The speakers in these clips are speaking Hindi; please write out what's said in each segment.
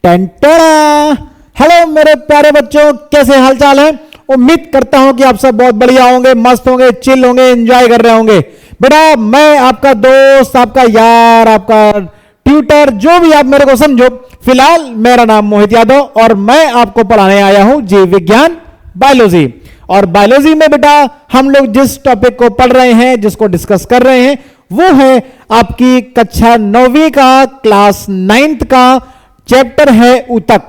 टेंटेड़ा। हेलो मेरे प्यारे बच्चों, कैसे हालचाल है? उम्मीद करता हूं कि आप सब बहुत बढ़िया होंगे, मस्त होंगे, चिल होंगे, एंजॉय कर रहे होंगे। बेटा मैं आपका दोस्त, आपका यार, आपका ट्यूटर, जो भी आप मेरे को समझो। फिलहाल मेरा नाम मोहित यादव और मैं आपको पढ़ाने आया हूं जीव विज्ञान बायोलॉजी। और बायोलॉजी में बेटा हम लोग जिस टॉपिक को पढ़ रहे हैं, जिसको डिस्कस कर रहे हैं, वो है आपकी कक्षा 9वीं का, क्लास 9th का चैप्टर है ऊतक,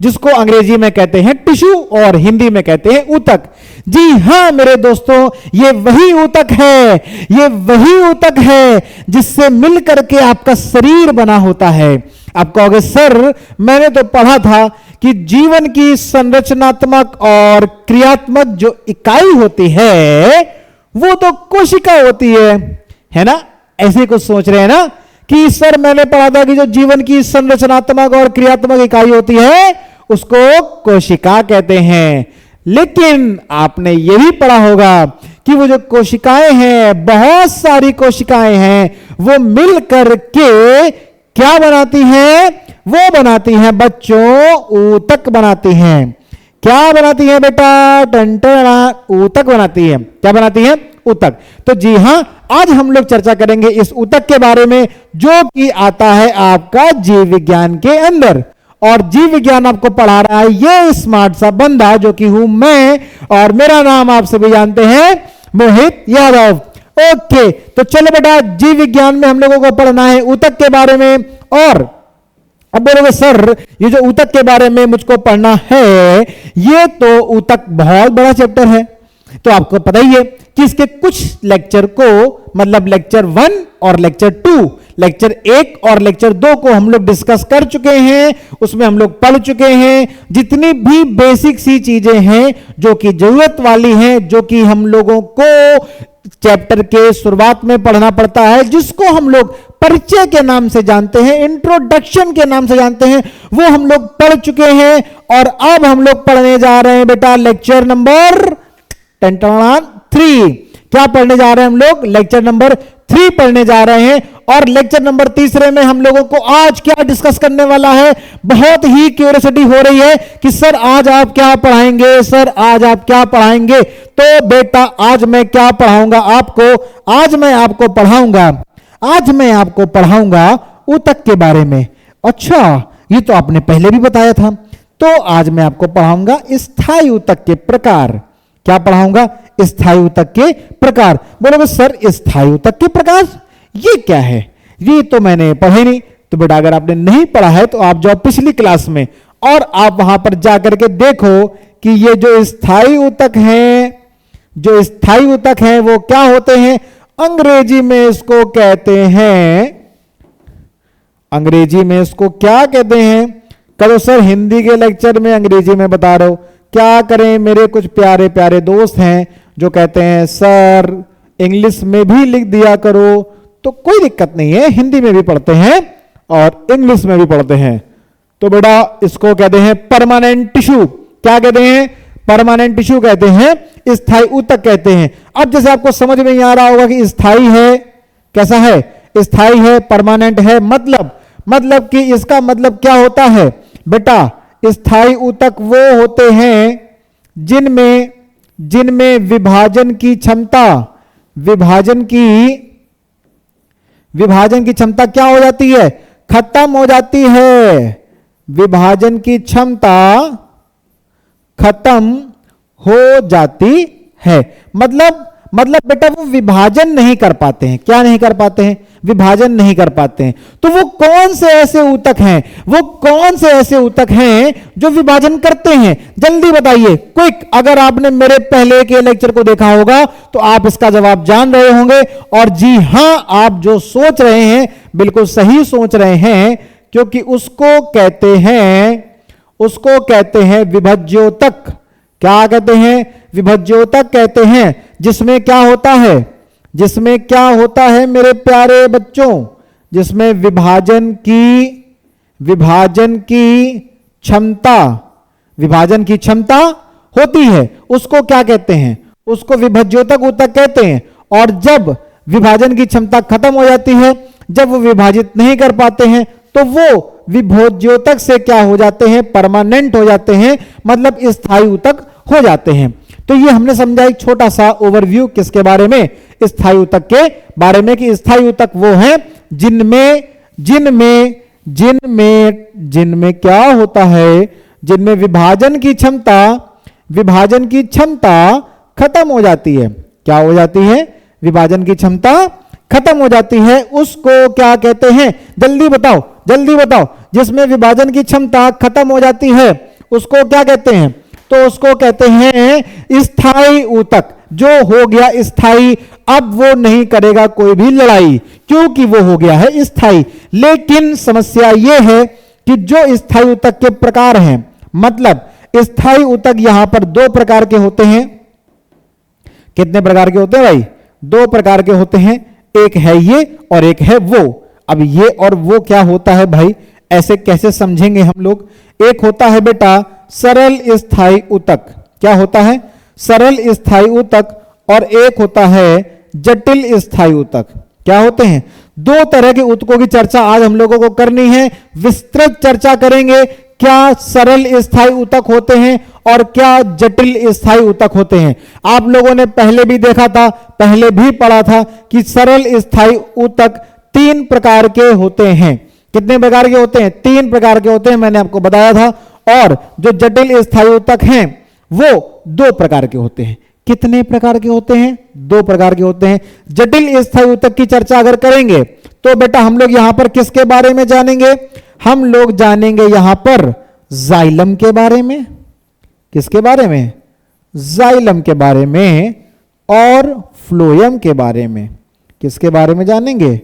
जिसको अंग्रेजी में कहते हैं टिश्यू और हिंदी में कहते हैं ऊतक। जी हां मेरे दोस्तों, ये वही ऊतक है, ये वही ऊतक है जिससे मिलकर के आपका शरीर बना होता है। आप कहोगे सर मैंने तो पढ़ा था कि जीवन की संरचनात्मक और क्रियात्मक जो इकाई होती है वो तो कोशिका होती है ना? ऐसे कुछ सोच रहे हैं ना कि सर मैंने पढ़ा था कि जो जीवन की संरचनात्मक और क्रियात्मक इकाई होती है उसको कोशिका कहते हैं। लेकिन आपने ये भी पढ़ा होगा कि वो जो कोशिकाएं हैं, बहुत सारी कोशिकाएं हैं, वो मिलकर के क्या बनाती हैं? वो बनाती हैं बच्चों ऊतक बनाती हैं। क्या बनाती है बेटा? टंटना ऊतक बनाती है। क्या बनाती है? ऊतक। तो जी हां, आज हम लोग चर्चा करेंगे इस ऊतक के बारे में, जो कि आता है आपका जीव विज्ञान के अंदर। और जीव विज्ञान आपको पढ़ा रहा है ये स्मार्ट सा बंदा, जो कि हूं मैं, और मेरा नाम आप सभी जानते हैं मोहित यादव। ओके, तो चलो बेटा जीव विज्ञान में हम लोगों को पढ़ना है ऊतक के बारे में। और अब बोलोगे सर ये जो ऊतक के बारे में मुझको पढ़ना है, ये तो ऊतक बहुत बड़ा चैप्टर है। तो आपको पता ही है कि इसके कुछ लेक्चर को, मतलब लेक्चर 1 और लेक्चर 2, लेक्चर 1 और लेक्चर 2 को हम लोग डिस्कस कर चुके हैं। उसमें हम लोग पढ़ चुके हैं जितनी भी बेसिक सी चीजें हैं जो कि जरूरत वाली हैं, जो कि हम लोगों को चैप्टर के शुरुआत में पढ़ना पड़ता है, जिसको हम लोग परिचय के नाम से जानते हैं, इंट्रोडक्शन के नाम से जानते हैं, वो हम लोग पढ़ चुके हैं। और अब हम लोग पढ़ने जा रहे हैं बेटा लेक्चर नंबर 3। क्या पढ़ने जा रहे हैं हम लोग? लेक्चर नंबर 3 पढ़ने जा रहे हैं। और लेक्चर नंबर 3 में हम लोगों को आज क्या डिस्कस करने वाला है? बहुत ही क्यूरियोसिटी हो रही है कि सर आज आप क्या पढ़ाएंगे, सर आज आप क्या पढ़ाएंगे। तो बेटा आज मैं क्या पढ़ाऊंगा आपको? आज मैं आपको पढ़ाऊंगा ऊतक के बारे में। अच्छा, ये तो आपने पहले भी बताया था। तो आज मैं आपको पढ़ाऊंगा स्थायी ऊतक के प्रकार। क्या पढ़ाऊंगा? स्थायी ऊतक के प्रकार। बोलोगे सर स्थायी ऊतक के प्रकार ये क्या है? ये तो मैंने पढ़े नहीं। तो बेटा अगर आपने नहीं पढ़ा है तो आप जाओ पिछली क्लास में और आप वहां पर जाकर के देखो कि ये जो स्थायी ऊतक हैं, वो क्या होते हैं। अंग्रेजी में इसको कहते हैं, अंग्रेजी में इसको क्या कहते हैं? करो सर हिंदी के लेक्चर में अंग्रेजी में बता रहे हो। क्या करें, मेरे कुछ प्यारे प्यारे दोस्त हैं जो कहते हैं सर इंग्लिश में भी लिख दिया करो। तो कोई दिक्कत नहीं है, हिंदी में भी पढ़ते हैं और इंग्लिश में भी पढ़ते हैं। तो बेटा इसको कहते हैं परमानेंट टिश्यू। क्या कहते हैं? परमानेंट टिश्यू कहते हैं, स्थायी ऊतक कहते हैं। अब जैसे आपको समझ में नहीं आ रहा होगा कि स्थायी है, कैसा है? स्थायी है, परमानेंट है, मतलब कि इसका मतलब क्या होता है बेटा? स्थायी ऊतक वो होते हैं जिनमें विभाजन की क्षमता क्या हो जाती है? खत्म हो जाती है। विभाजन की क्षमता खत्म हो जाती है। मतलब बेटा वो विभाजन नहीं कर पाते हैं। क्या नहीं कर पाते हैं? विभाजन नहीं कर पाते हैं। तो वो कौन से ऐसे ऊतक हैं जो विभाजन करते हैं? जल्दी बताइए, क्विक। अगर आपने मेरे पहले के लेक्चर को देखा होगा तो आप इसका जवाब जान रहे होंगे। और जी हां, आप जो सोच रहे हैं बिल्कुल सही सोच रहे हैं, क्योंकि उसको कहते हैं विभज्योतक। क्या कहते हैं? विभज्योतक कहते हैं। जिसमें क्या होता है मेरे प्यारे बच्चों? जिसमें विभाजन की क्षमता होती है, उसको क्या कहते हैं? उसको विभज्योतक ऊतक कहते हैं। और जब विभाजन की क्षमता खत्म हो जाती है, जब वो विभाजित नहीं कर पाते हैं, तो वो विभोज्योतक से क्या हो जाते हैं, परमानेंट हो जाते हैं, मतलब स्थायी ऊतक हो जाते हैं। तो ये हमने समझा एक छोटा सा ओवरव्यू किसके बारे में, स्थायी ऊतक के बारे में, कि स्थायी ऊतक वो हैं जिनमें जिनमें जिनमें जिनमें क्या होता है, जिनमें विभाजन की क्षमता खत्म हो जाती है। क्या हो जाती है, विभाजन की क्षमता खत्म हो जाती है। उसको क्या कहते हैं, जल्दी बताओ जल्दी बताओ, जिसमें विभाजन की क्षमता खत्म हो जाती है उसको क्या कहते हैं, तो उसको कहते हैं स्थायी ऊतक। जो हो गया स्थायी, अब वो नहीं करेगा कोई भी लड़ाई, क्योंकि वो हो गया है स्थायी। लेकिन समस्या ये है कि जो स्थायी ऊतक के प्रकार हैं, मतलब स्थायी ऊतक यहां पर दो प्रकार के होते हैं। कितने प्रकार के होते हैं भाई, दो प्रकार के होते हैं, एक है ये और एक है वो। अब ये और वो क्या होता है भाई, ऐसे कैसे समझेंगे हम लोग। एक होता है बेटा सरल स्थायी ऊतक, क्या होता है, सरल स्थायी ऊतक, और एक होता है जटिल स्थायी ऊतक। क्या होते हैं, दो तरह के ऊतकों की चर्चा आज हम लोगों को करनी है, विस्तृत चर्चा करेंगे। क्या सरल स्थायी ऊतक होते हैं और क्या जटिल स्थायी ऊतक होते हैं। आप लोगों ने पहले भी देखा था, पहले भी पढ़ा था कि सरल स्थायी ऊतक तीन प्रकार के होते हैं। कितने प्रकार के होते हैं, तीन प्रकार के होते हैं, मैंने आपको बताया था। और जो जटिल स्थायी ऊतक हैं वो दो प्रकार के होते हैं। कितने प्रकार के होते हैं, दो प्रकार के होते हैं। जटिल स्थायी ऊतक की चर्चा अगर करेंगे तो बेटा हम लोग यहां पर किसके बारे में जानेंगे, हम लोग जानेंगे यहां पर जाइलम के बारे में। किसके बारे में, जाइलम के बारे में, और फ्लोएम के बारे में। किसके बारे में जानेंगे,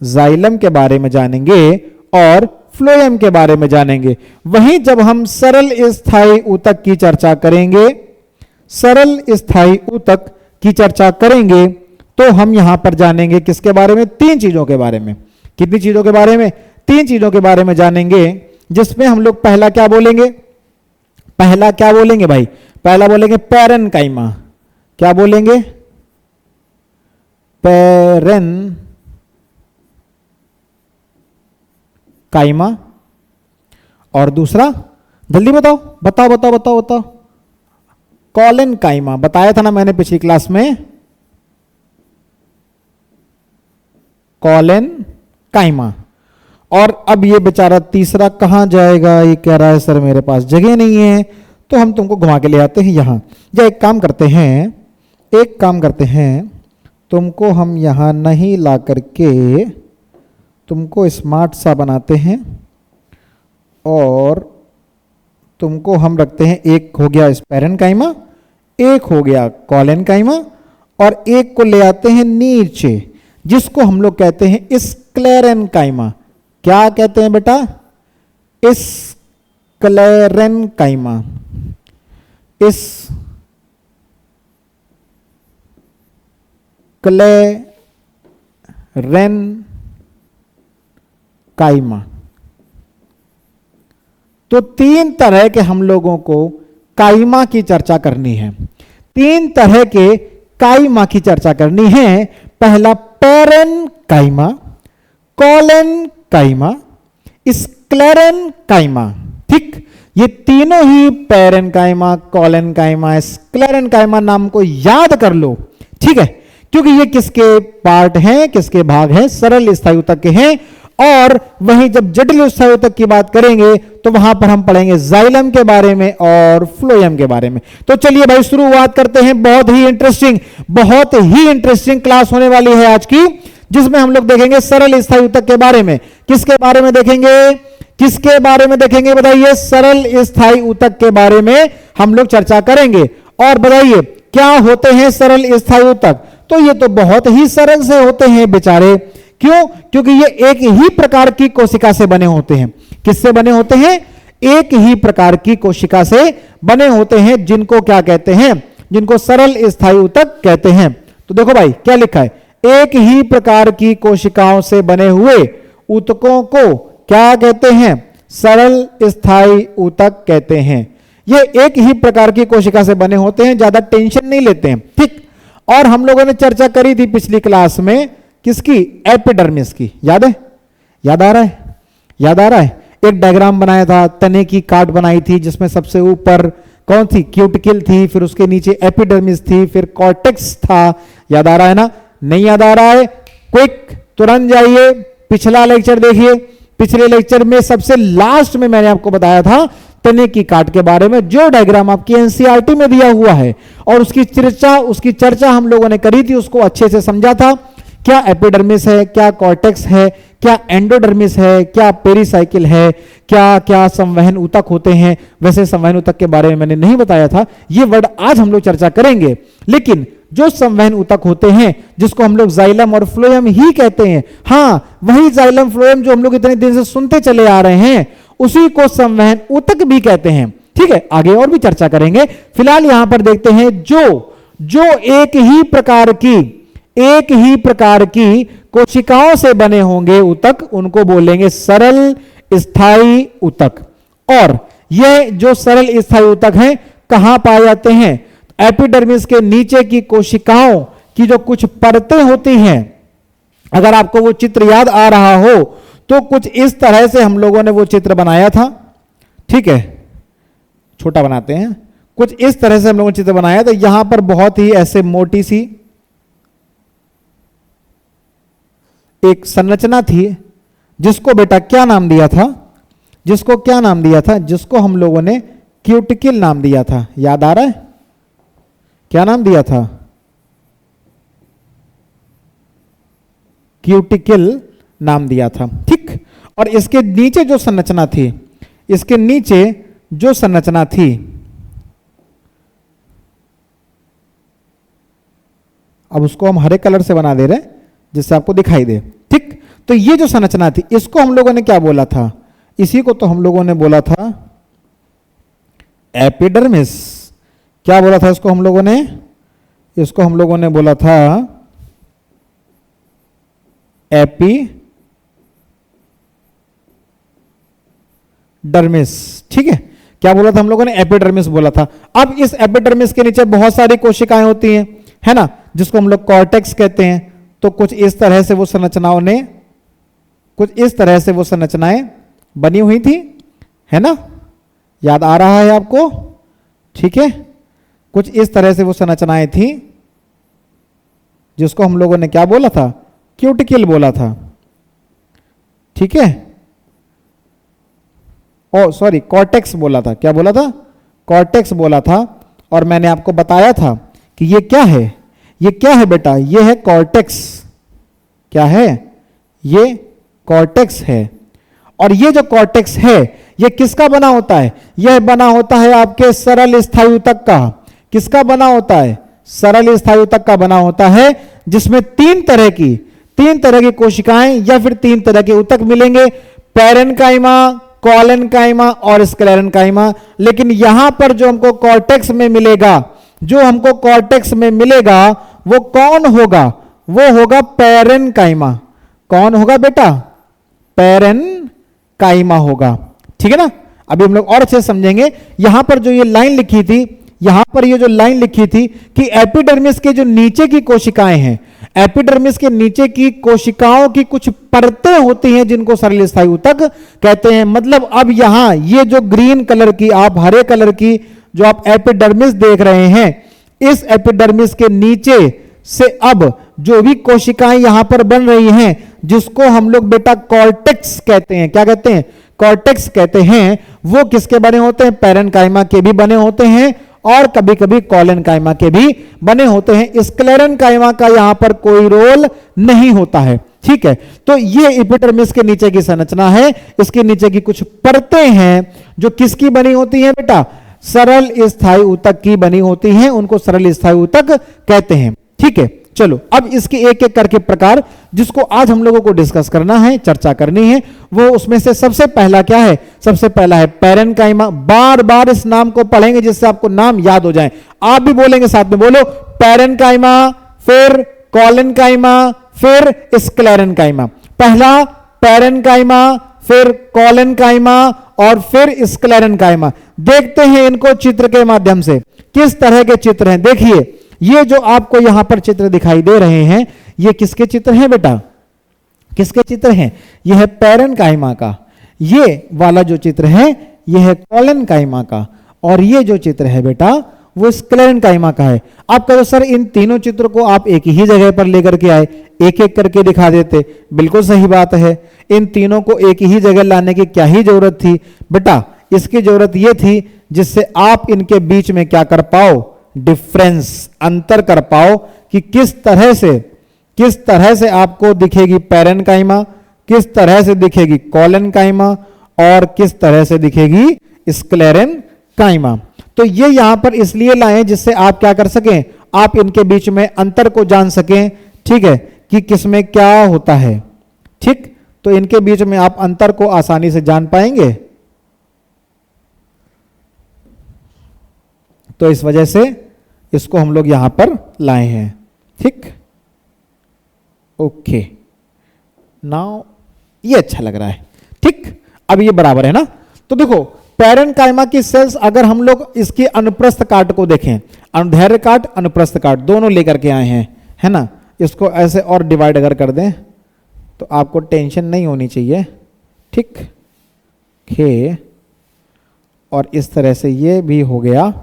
जाइलम के बारे में जानेंगे और फ्लोएम के बारे में जानेंगे। वहीं जब हम सरल स्थायी ऊतक की चर्चा करेंगे, सरल स्थायी ऊतक की चर्चा करेंगे तो हम यहां पर जानेंगे किसके बारे में, तीन चीजों के बारे में। कितनी चीजों के बारे में, तीन चीजों के बारे में जानेंगे, जिसमें हम लोग पहला क्या बोलेंगे, पहला क्या बोलेंगे भाई, पहला बोलेंगे पैरेनकाइमा। क्या बोलेंगे, पैरेनकाइमा। और दूसरा जल्दी बताओ बताओ बताओ बताओ बताओ, कॉलेनकाइमा। बताया था ना मैंने पिछली क्लास में, कॉलेनकाइमा। और अब ये बेचारा तीसरा कहां जाएगा, ये कह रहा है सर मेरे पास जगह नहीं है, तो हम तुमको घुमा के ले आते हैं यहां। या एक काम करते हैं, एक काम करते हैं, तुमको हम यहां नहीं ला करके तुमको स्मार्ट सा बनाते हैं, और तुमको हम रखते हैं, एक हो गया पैरेनकाइमा, एक हो गया कॉलेनकाइमा, और एक को ले आते हैं नीचे, जिसको हम लोग कहते हैं स्क्लेरेनकाइमा। क्या कहते हैं बेटा, स्क्लेरेनकाइमा। स्क्लेरेनकाइमा। तो तीन तरह के हम लोगों को काइमा की चर्चा करनी है, तीन तरह के काइमा की चर्चा करनी है। पहला पैरेनकाइमा, कॉलेनकाइमा, स्क्लेरेनकाइमा। ठीक, ये तीनों ही पैरेनकाइमा, कॉलेनकाइमा, स्क्लेरेनकाइमा नाम को याद कर लो, ठीक है, क्योंकि ये किसके पार्ट हैं, किसके भाग हैं, सरल स्थायी ऊतक के हैं। और वहीं जब जटिल स्थायी ऊतक की बात करेंगे तो वहां पर हम पढ़ेंगे जाइलम के बारे में और फ्लोएम के बारे में। तो चलिए भाई शुरुआत करते हैं। बहुत ही इंटरेस्टिंग क्लास होने वाली है आज की, जिसमें हम लोग देखेंगे सरल स्थायी ऊतक के बारे में। किसके बारे में देखेंगे, किसके बारे में देखेंगे बताइए, सरल स्थायी ऊतक के बारे में हम लोग चर्चा करेंगे। और बताइए क्या होते हैं सरल स्थायी ऊतक, तो ये तो बहुत ही सरल से होते हैं बेचारे। क्यों, क्योंकि ये एक ही प्रकार की कोशिका से बने होते हैं। किससे बने होते हैं, एक ही प्रकार की कोशिका से बने होते हैं, जिनको क्या कहते हैं, जिनको सरल स्थायी ऊतक कहते हैं। तो देखो भाई क्या लिखा है, एक ही प्रकार की कोशिकाओं से बने हुए ऊतकों को क्या कहते हैं, सरल स्थायी ऊतक कहते हैं। ये एक ही प्रकार की कोशिका से बने होते हैं, ज्यादा टेंशन नहीं लेते हैं, ठीक। और हम लोगों ने चर्चा करी थी पिछली क्लास में किसकी, एपिडर्मिस की, याद है, याद आ रहा है, याद आ रहा है? एक डायग्राम बनाया था, तने की काट बनाई थी जिसमें सबसे ऊपर कौन थी? क्यूटिकल थी, फिर उसके नीचे एपिडर्मिस थी, फिर कॉर्टेक्स था। याद आ रहा है ना? नहीं याद आ रहा है? क्विक तुरंत जाइए पिछला लेक्चर देखिए। पिछले लेक्चर में सबसे लास्ट में मैंने आपको बताया था तने की काट के बारे में, जो डायग्राम आपकी एनसीईआरटी में दिया हुआ है, और उसकी चर्चा हम लोगों ने करी थी, उसको अच्छे से समझा था। क्या एपिडर्मिस है, क्या कॉर्टेक्स है, क्या एंडोडर्मिस है, क्या पेरिसाइकिल है, क्या क्या संवहन ऊतक होते हैं। वैसे संवहन ऊतक के बारे में मैंने नहीं बताया था, ये वर्ड आज हम लोग चर्चा करेंगे। लेकिन जो संवहन ऊतक होते हैं जिसको हम लोग जाइलम और फ्लोएम ही कहते हैं, हाँ वही जाइलम फ्लोएम जो हम लोग इतने दिन से सुनते चले आ रहे हैं, उसी को संवहन ऊतक भी कहते हैं। ठीक है, आगे और भी चर्चा करेंगे। फिलहाल यहां पर देखते हैं जो एक ही प्रकार की कोशिकाओं से बने होंगे ऊतक, उनको बोलेंगे सरल स्थायी ऊतक। और ये जो सरल स्थायी ऊतक हैं कहां पाए जाते हैं? एपिडर्मिस के नीचे की कोशिकाओं की जो कुछ परतें होती हैं, अगर आपको वो चित्र याद आ रहा हो तो कुछ इस तरह से हम लोगों ने वो चित्र बनाया था। ठीक है, छोटा बनाते हैं। कुछ इस तरह से हम लोगों ने चित्र बनाया था। यहां पर बहुत ही ऐसे मोटी सी एक संरचना थी, जिसको बेटा क्या नाम दिया था? जिसको हम लोगों ने क्यूटिकल नाम दिया था। याद आ रहा है? क्या नाम दिया था? क्यूटिकल नाम दिया था। ठीक, और इसके नीचे जो संरचना थी, अब उसको हम हरे कलर से बना दे रहे हैं जिससे आपको दिखाई दे। ठीक, तो ये जो संरचना थी, इसको हम लोगों ने क्या बोला था? इसी को तो हम लोगों ने बोला था एपिडर्मिस। क्या बोला था इसको हम लोगों ने बोला था एपिडर्मिस। ठीक है, क्या बोला था हम लोगों ने? एपिडर्मिस बोला था। अब इस एपिडर्मिस के नीचे बहुत सारी कोशिकाएं होती हैं, है ना, जिसको हम लोग कॉर्टेक्स कहते हैं। तो कुछ इस तरह से वो संरचनाएं बनी हुई थी, है ना? याद आ रहा है आपको? ठीक है, कुछ इस तरह से वो संरचनाएं थी जिसको हम लोगों ने क्या बोला था? क्यूटिकल बोला था। ठीक है, सॉरी, कॉर्टेक्स बोला था। क्या बोला था? कॉर्टेक्स बोला था। और मैंने आपको बताया था कि ये क्या है बेटा? ये है कॉर्टेक्स। क्या है? ये कॉर्टेक्स है। और ये जो कॉर्टेक्स है, ये किसका बना होता है? यह बना होता है आपके सरल स्थायी ऊतक का। किसका बना होता है? सरल स्थायी ऊतक का बना होता है, जिसमें तीन तरह की कोशिकाएं या फिर तीन तरह के ऊतक मिलेंगे, पैरेन्काइमा, कॉलेन्काइमा और स्क्लेरेन्काइमा। लेकिन यहां पर जो हमको कॉर्टेक्स में मिलेगा, वो कौन होगा? वो होगा पैरेन्काइमा। कौन होगा बेटा? पैरेन्काइमा होगा। ठीक है ना? अभी हम लोग और अच्छे से समझेंगे। यहां पर जो ये लाइन लिखी थी, कि एपिडर्मिस के जो नीचे की कोशिकाएं हैं, एपिडर्मिस के नीचे की कोशिकाओं की कुछ परतें होती हैं जिनको सरल स्थायी ऊतक कहते हैं। मतलब अब यहां ये जो ग्रीन कलर की, आप हरे कलर की जो आप एपिडर्मिस देख रहे हैं, इस एपिडर्मिस के नीचे से अब जो भी कोशिकाएं यहां पर बन रही हैं, जिसको हम लोग बेटा कॉर्टेक्स कहते हैं। क्या कहते हैं? कॉर्टेक्स कहते हैं। वो किसके बने होते हैं? पैरेन्काइमा के भी बने होते हैं और कभी कभी कॉलेन्काइमा के भी बने होते हैं। स्क्लेरेन्काइमा का यहां पर कोई रोल नहीं होता है। ठीक है, तो ये एपिडर्मिस के नीचे की संरचना है। इसके नीचे की कुछ परतें हैं जो किसकी बनी होती हैं बेटा? सरल स्थायी ऊतक की बनी होती हैं, उनको सरल स्थायी ऊतक कहते हैं। ठीक है, चलो अब इसके एक एक करके प्रकार जिसको आज हम लोगों को डिस्कस करना है, चर्चा करनी है, वो उसमें से सबसे पहला क्या है? सबसे पहला है पैरेन्काइमा। बार बार इस नाम को पढ़ेंगे जिससे आपको नाम याद हो जाए। आप भी बोलेंगे साथ में, बोलो पैरेन्काइमा, फिर कॉलेन्काइमा, फिर स्क्लेरेन्काइमा। पहला पैरेन्काइमा, फिर कॉलेन्काइमा और फिर स्क्लेरेन्काइमा। देखते हैं इनको चित्र के माध्यम से किस तरह के चित्र हैं। देखिए, ये जो आपको यहां पर चित्र दिखाई दे रहे हैं, ये किसके चित्र हैं बेटा? किसके चित्र हैं? यह है पैरेन्काइमा का। ये वाला जो चित्र है ये है कॉलन काइमा का, और ये जो चित्र है बेटा वो स्क्लेरन काइमा का है। आप कहो सर इन तीनों चित्रों को आप एक ही जगह पर लेकर के आए, एक एक करके दिखा देते। बिल्कुल सही बात है, इन तीनों को एक ही जगह लाने की क्या ही जरूरत थी बेटा। इसकी जरूरत ये थी जिससे आप इनके बीच में क्या कर पाओ, डिफरेंस, अंतर कर पाओ कि किस तरह से आपको दिखेगी पैरेनकाइमा, किस तरह से दिखेगी कॉलन काइमा और किस तरह से दिखेगी स्क्लेरन काइमा। तो ये यहां पर इसलिए लाए जिससे आप क्या कर सकें, आप इनके बीच में अंतर को जान सकें, ठीक है, कि किसमें क्या होता है। ठीक, तो इनके बीच में आप अंतर को आसानी से जान पाएंगे। तो इस वजह से इसको हम लोग यहां पर लाए हैं। ठीक, ओके, नाउ ये अच्छा लग रहा है। ठीक, अब ये बराबर है ना। तो देखो पैरेनकाइमा की सेल्स अगर हम लोग इसकी अनुप्रस्थ काट को देखें, अनुदैर्घ्य काट अनुप्रस्थ काट दोनों लेकर के आए हैं, है ना। इसको ऐसे और डिवाइड अगर कर दें तो आपको टेंशन नहीं होनी चाहिए। ठीक, खे, और इस तरह से ये भी हो गया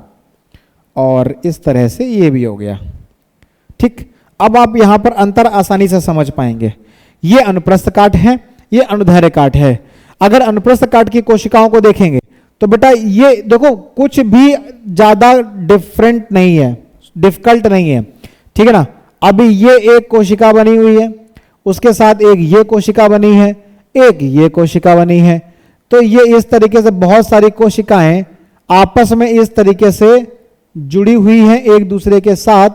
और इस तरह से ये भी हो गया। ठीक, अब आप यहां पर अंतर आसानी से समझ पाएंगे। ये अनुप्रस्थ काट है, ये अनुदैर्घ्य काट है। अगर अनुप्रस्थ काट की कोशिकाओं को देखेंगे तो बेटा ये देखो कुछ भी ज्यादा डिफरेंट नहीं है, डिफिकल्ट नहीं है, ठीक है ना। अभी ये एक कोशिका बनी हुई है, उसके साथ एक ये कोशिका बनी है, एक ये कोशिका बनी है। तो ये इस तरीके से बहुत सारी कोशिकाएं आपस में इस तरीके से जुड़ी हुई हैं एक दूसरे के साथ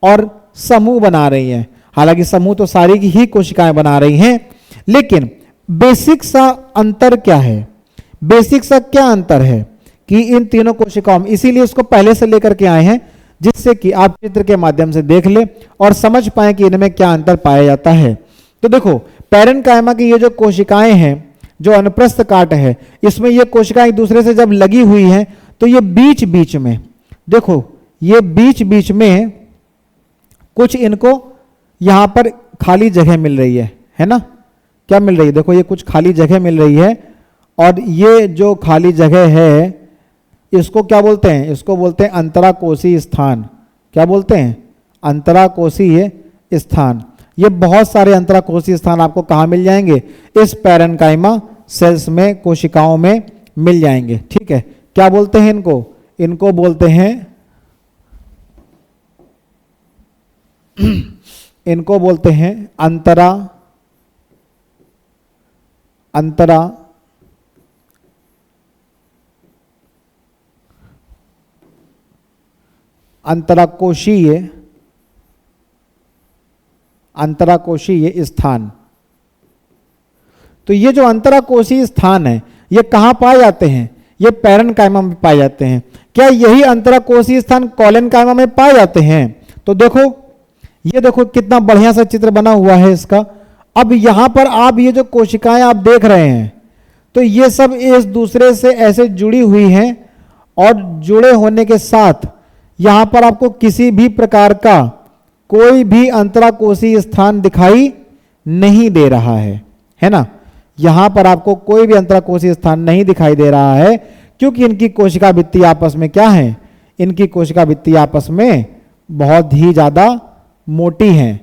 और समूह बना रही हैं। हालांकि समूह तो सारी ही कोशिकाएं बना रही हैं, लेकिन बेसिक सा अंतर क्या है, बेसिक सा क्या अंतर है कि इन तीनों कोशिकाओं में, इसीलिए इसको पहले से लेकर के आए हैं जिससे कि आप चित्र के माध्यम से देख ले और समझ पाए कि इनमें क्या अंतर पाया जाता है। तो देखो पैरेनकाइमा की ये जो कोशिकाएं हैं, जो अनुप्रस्थ काट है, इसमें ये कोशिकाएं एक दूसरे से जब लगी हुई हैं तो ये बीच बीच में देखो, ये बीच बीच में कुछ इनको यहां पर खाली जगह मिल रही है ना। क्या मिल रही है, देखो ये कुछ खाली जगह मिल रही है, और ये जो खाली जगह है इसको क्या बोलते हैं, इसको बोलते हैं अंतराकोशीय स्थान। क्या बोलते हैं, अंतराकोशीय स्थान। ये बहुत सारे अंतराकोशीय स्थान आपको कहाँ मिल जाएंगे, इस पैरेनकाइमा सेल्स में, कोशिकाओं में मिल जाएंगे। ठीक है, क्या बोलते हैं इनको, इनको बोलते हैं इनको बोलते हैं अंतराकोशीय स्थान। तो ये जो अंतराकोशीय स्थान है ये कहाँ पाए जाते हैं, ये पैरेनकाइमा में पाए जाते हैं। क्या यही अंतराकोशीय स्थान कॉलेनकाइमा में पाए जाते हैं? तो देखो ये देखो कितना बढ़िया सा चित्र बना हुआ है इसका। अब यहां पर आप ये जो कोशिकाएं आप देख रहे हैं तो ये सब एक दूसरे से ऐसे जुड़ी हुई हैं, और जुड़े होने के साथ यहां पर आपको किसी भी प्रकार का कोई भी अंतराकोशीय स्थान दिखाई नहीं दे रहा है ना। यहां पर आपको कोई भी अंतराकोशीय स्थान नहीं दिखाई दे रहा है, क्योंकि इनकी कोशिका भित्ति आपस में क्या है, इनकी कोशिका भित्ति आपस में बहुत ही ज्यादा मोटी है।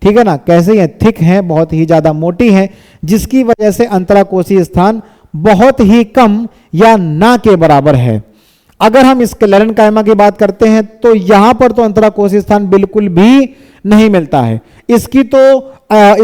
ठीक है ना, कैसे है, थिक है, बहुत ही ज्यादा मोटी है, जिसकी वजह से अंतराकोशीय स्थान बहुत ही कम या ना के बराबर है। अगर हम स्क्लेरेनकाइमा की बात करते हैं तो यहां पर तो अंतराकोशीय स्थान बिल्कुल भी नहीं मिलता है। इसकी तो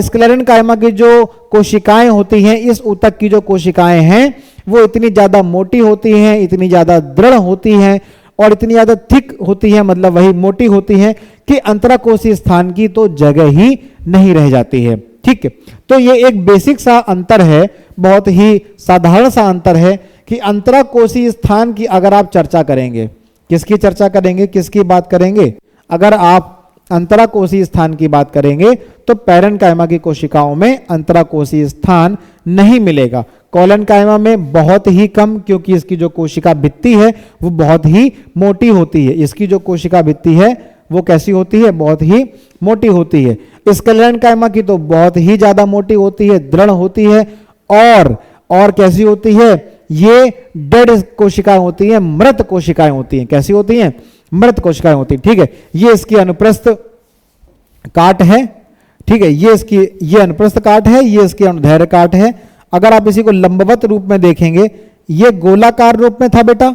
स्क्लेरेनकाइमा की जो कोशिकाएं होती हैं, इस ऊतक की जो कोशिकाएं हैं वो इतनी ज्यादा मोटी होती हैं, इतनी ज्यादा दृढ़ होती हैं और इतनी ज्यादा थिक होती है, मतलब वही मोटी होती है कि अंतराकोशीय स्थान की तो जगह ही नहीं रह जाती है। ठीक है, तो ये एक बेसिक सा अंतर है, बहुत ही साधारण सा अंतर है कि अंतराकोशीय स्थान की अगर आप चर्चा करेंगे, किसकी चर्चा करेंगे, किसकी बात करेंगे, अगर आप अंतराकोशीय स्थान की बात करेंगे तो पैरेनकाइमा की कोशिकाओं में अंतराकोशीय स्थान नहीं मिलेगा। कॉलेनकाइमा में बहुत ही कम, क्योंकि इसकी जो कोशिका भित्ति है वो बहुत ही मोटी होती है। इसकी जो कोशिका भित्ति है वो कैसी होती है, बहुत ही मोटी होती है। स्क्लेरेनकाइमा की तो बहुत ही ज्यादा मोटी होती है, दृढ़ होती है, और और कैसी होती है, ये डेड कोशिकाएं होती हैं, मृत कोशिकाएं होती हैं। कैसी होती हैं, मृत कोशिकाएं होती हैं। ठीक है, ये इसकी अनुप्रस्थ काट है। ठीक है, ये अनुप्रस्थ काट है, ये इसकी अनुदैर्घ्य काट है। अगर आप इसी को लंबवत रूप में देखेंगे, ये गोलाकार रूप में था बेटा,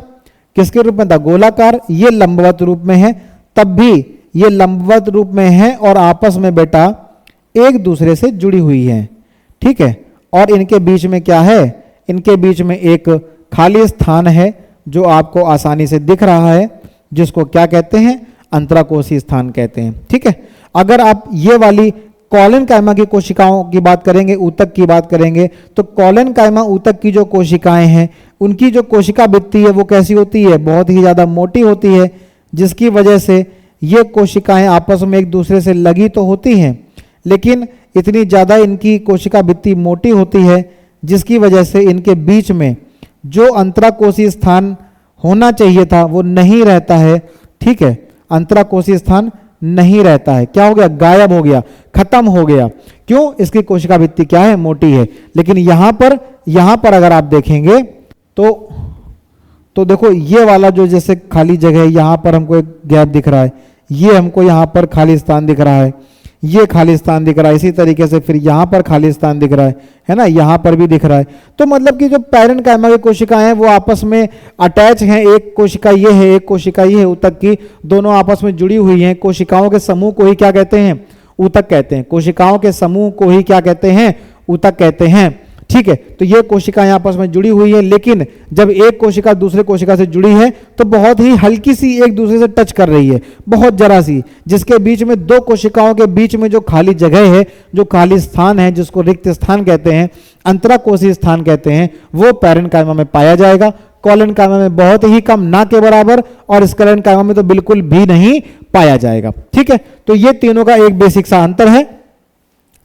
किसके रूप में था, गोलाकार, ये लंबवत रूप में है, तब भी ये लंबवत रूप में है और आपस में बेटा एक दूसरे से जुड़ी हुई है। ठीक है, और इनके बीच में क्या है, इनके बीच में एक खाली स्थान है जो आपको आसानी से दिख रहा है, जिसको क्या कहते हैं, अंतराकोशीय स्थान कहते हैं। ठीक है, अगर आप ये वाली कॉलन कायमा की कोशिकाओं की बात करेंगे, ऊतक की बात करेंगे, तो कॉलन कायमा ऊतक की जो कोशिकाएं हैं, उनकी जो कोशिका भित्ति है वो कैसी होती है, बहुत ही ज़्यादा मोटी होती है, जिसकी वजह से ये कोशिकाएं आपस में एक दूसरे से लगी तो होती हैं, लेकिन इतनी ज़्यादा इनकी कोशिका भित्ति मोटी होती है, जिसकी वजह से इनके बीच में जो अंतराकोशीय स्थान होना चाहिए था वो नहीं रहता है। ठीक है, अंतराकोशीय स्थान नहीं रहता है, क्या हो गया, गायब हो गया, खत्म हो गया। क्यों, इसकी कोशिका भित्ति क्या है, मोटी है। लेकिन यहां पर अगर आप देखेंगे तो देखो ये वाला जो जैसे खाली जगह है, यहां पर हमको एक गैप दिख रहा है, ये हमको यहां पर खाली स्थान दिख रहा है, ये खाली स्थान दिख रहा है, इसी तरीके से फिर यहां पर खाली स्थान दिख रहा है ना, यहां पर भी दिख रहा है। तो मतलब कि जो पैरेन्काइमा की कोशिकाएं हैं वो आपस में अटैच हैं, एक कोशिका ये है, एक कोशिका ये है, ऊतक की, दोनों आपस में जुड़ी हुई हैं। कोशिकाओं के समूह को ही क्या कहते हैं, ऊतक कहते हैं। कोशिकाओं के समूह को ही क्या कहते हैं, ऊतक कहते हैं। ठीक है, तो ये कोशिकाएं आपस में जुड़ी हुई है, लेकिन जब एक कोशिका दूसरे कोशिका से जुड़ी है तो बहुत ही हल्की सी एक दूसरे से टच कर रही है, बहुत जरा सी, जिसके बीच में दो कोशिकाओं के बीच में जो खाली जगह है, जो खाली स्थान है, जिसको रिक्त स्थान कहते हैं, अंतराकोशीय स्थान कहते हैं, वो पैरेन्काइमा में पाया जाएगा। कॉलन कायमा में बहुत ही कम, ना के बराबर, और स्क्लेरन कायमा में तो बिल्कुल भी नहीं पाया जाएगा। ठीक है, तो ये तीनों का एक बेसिक सा अंतर है।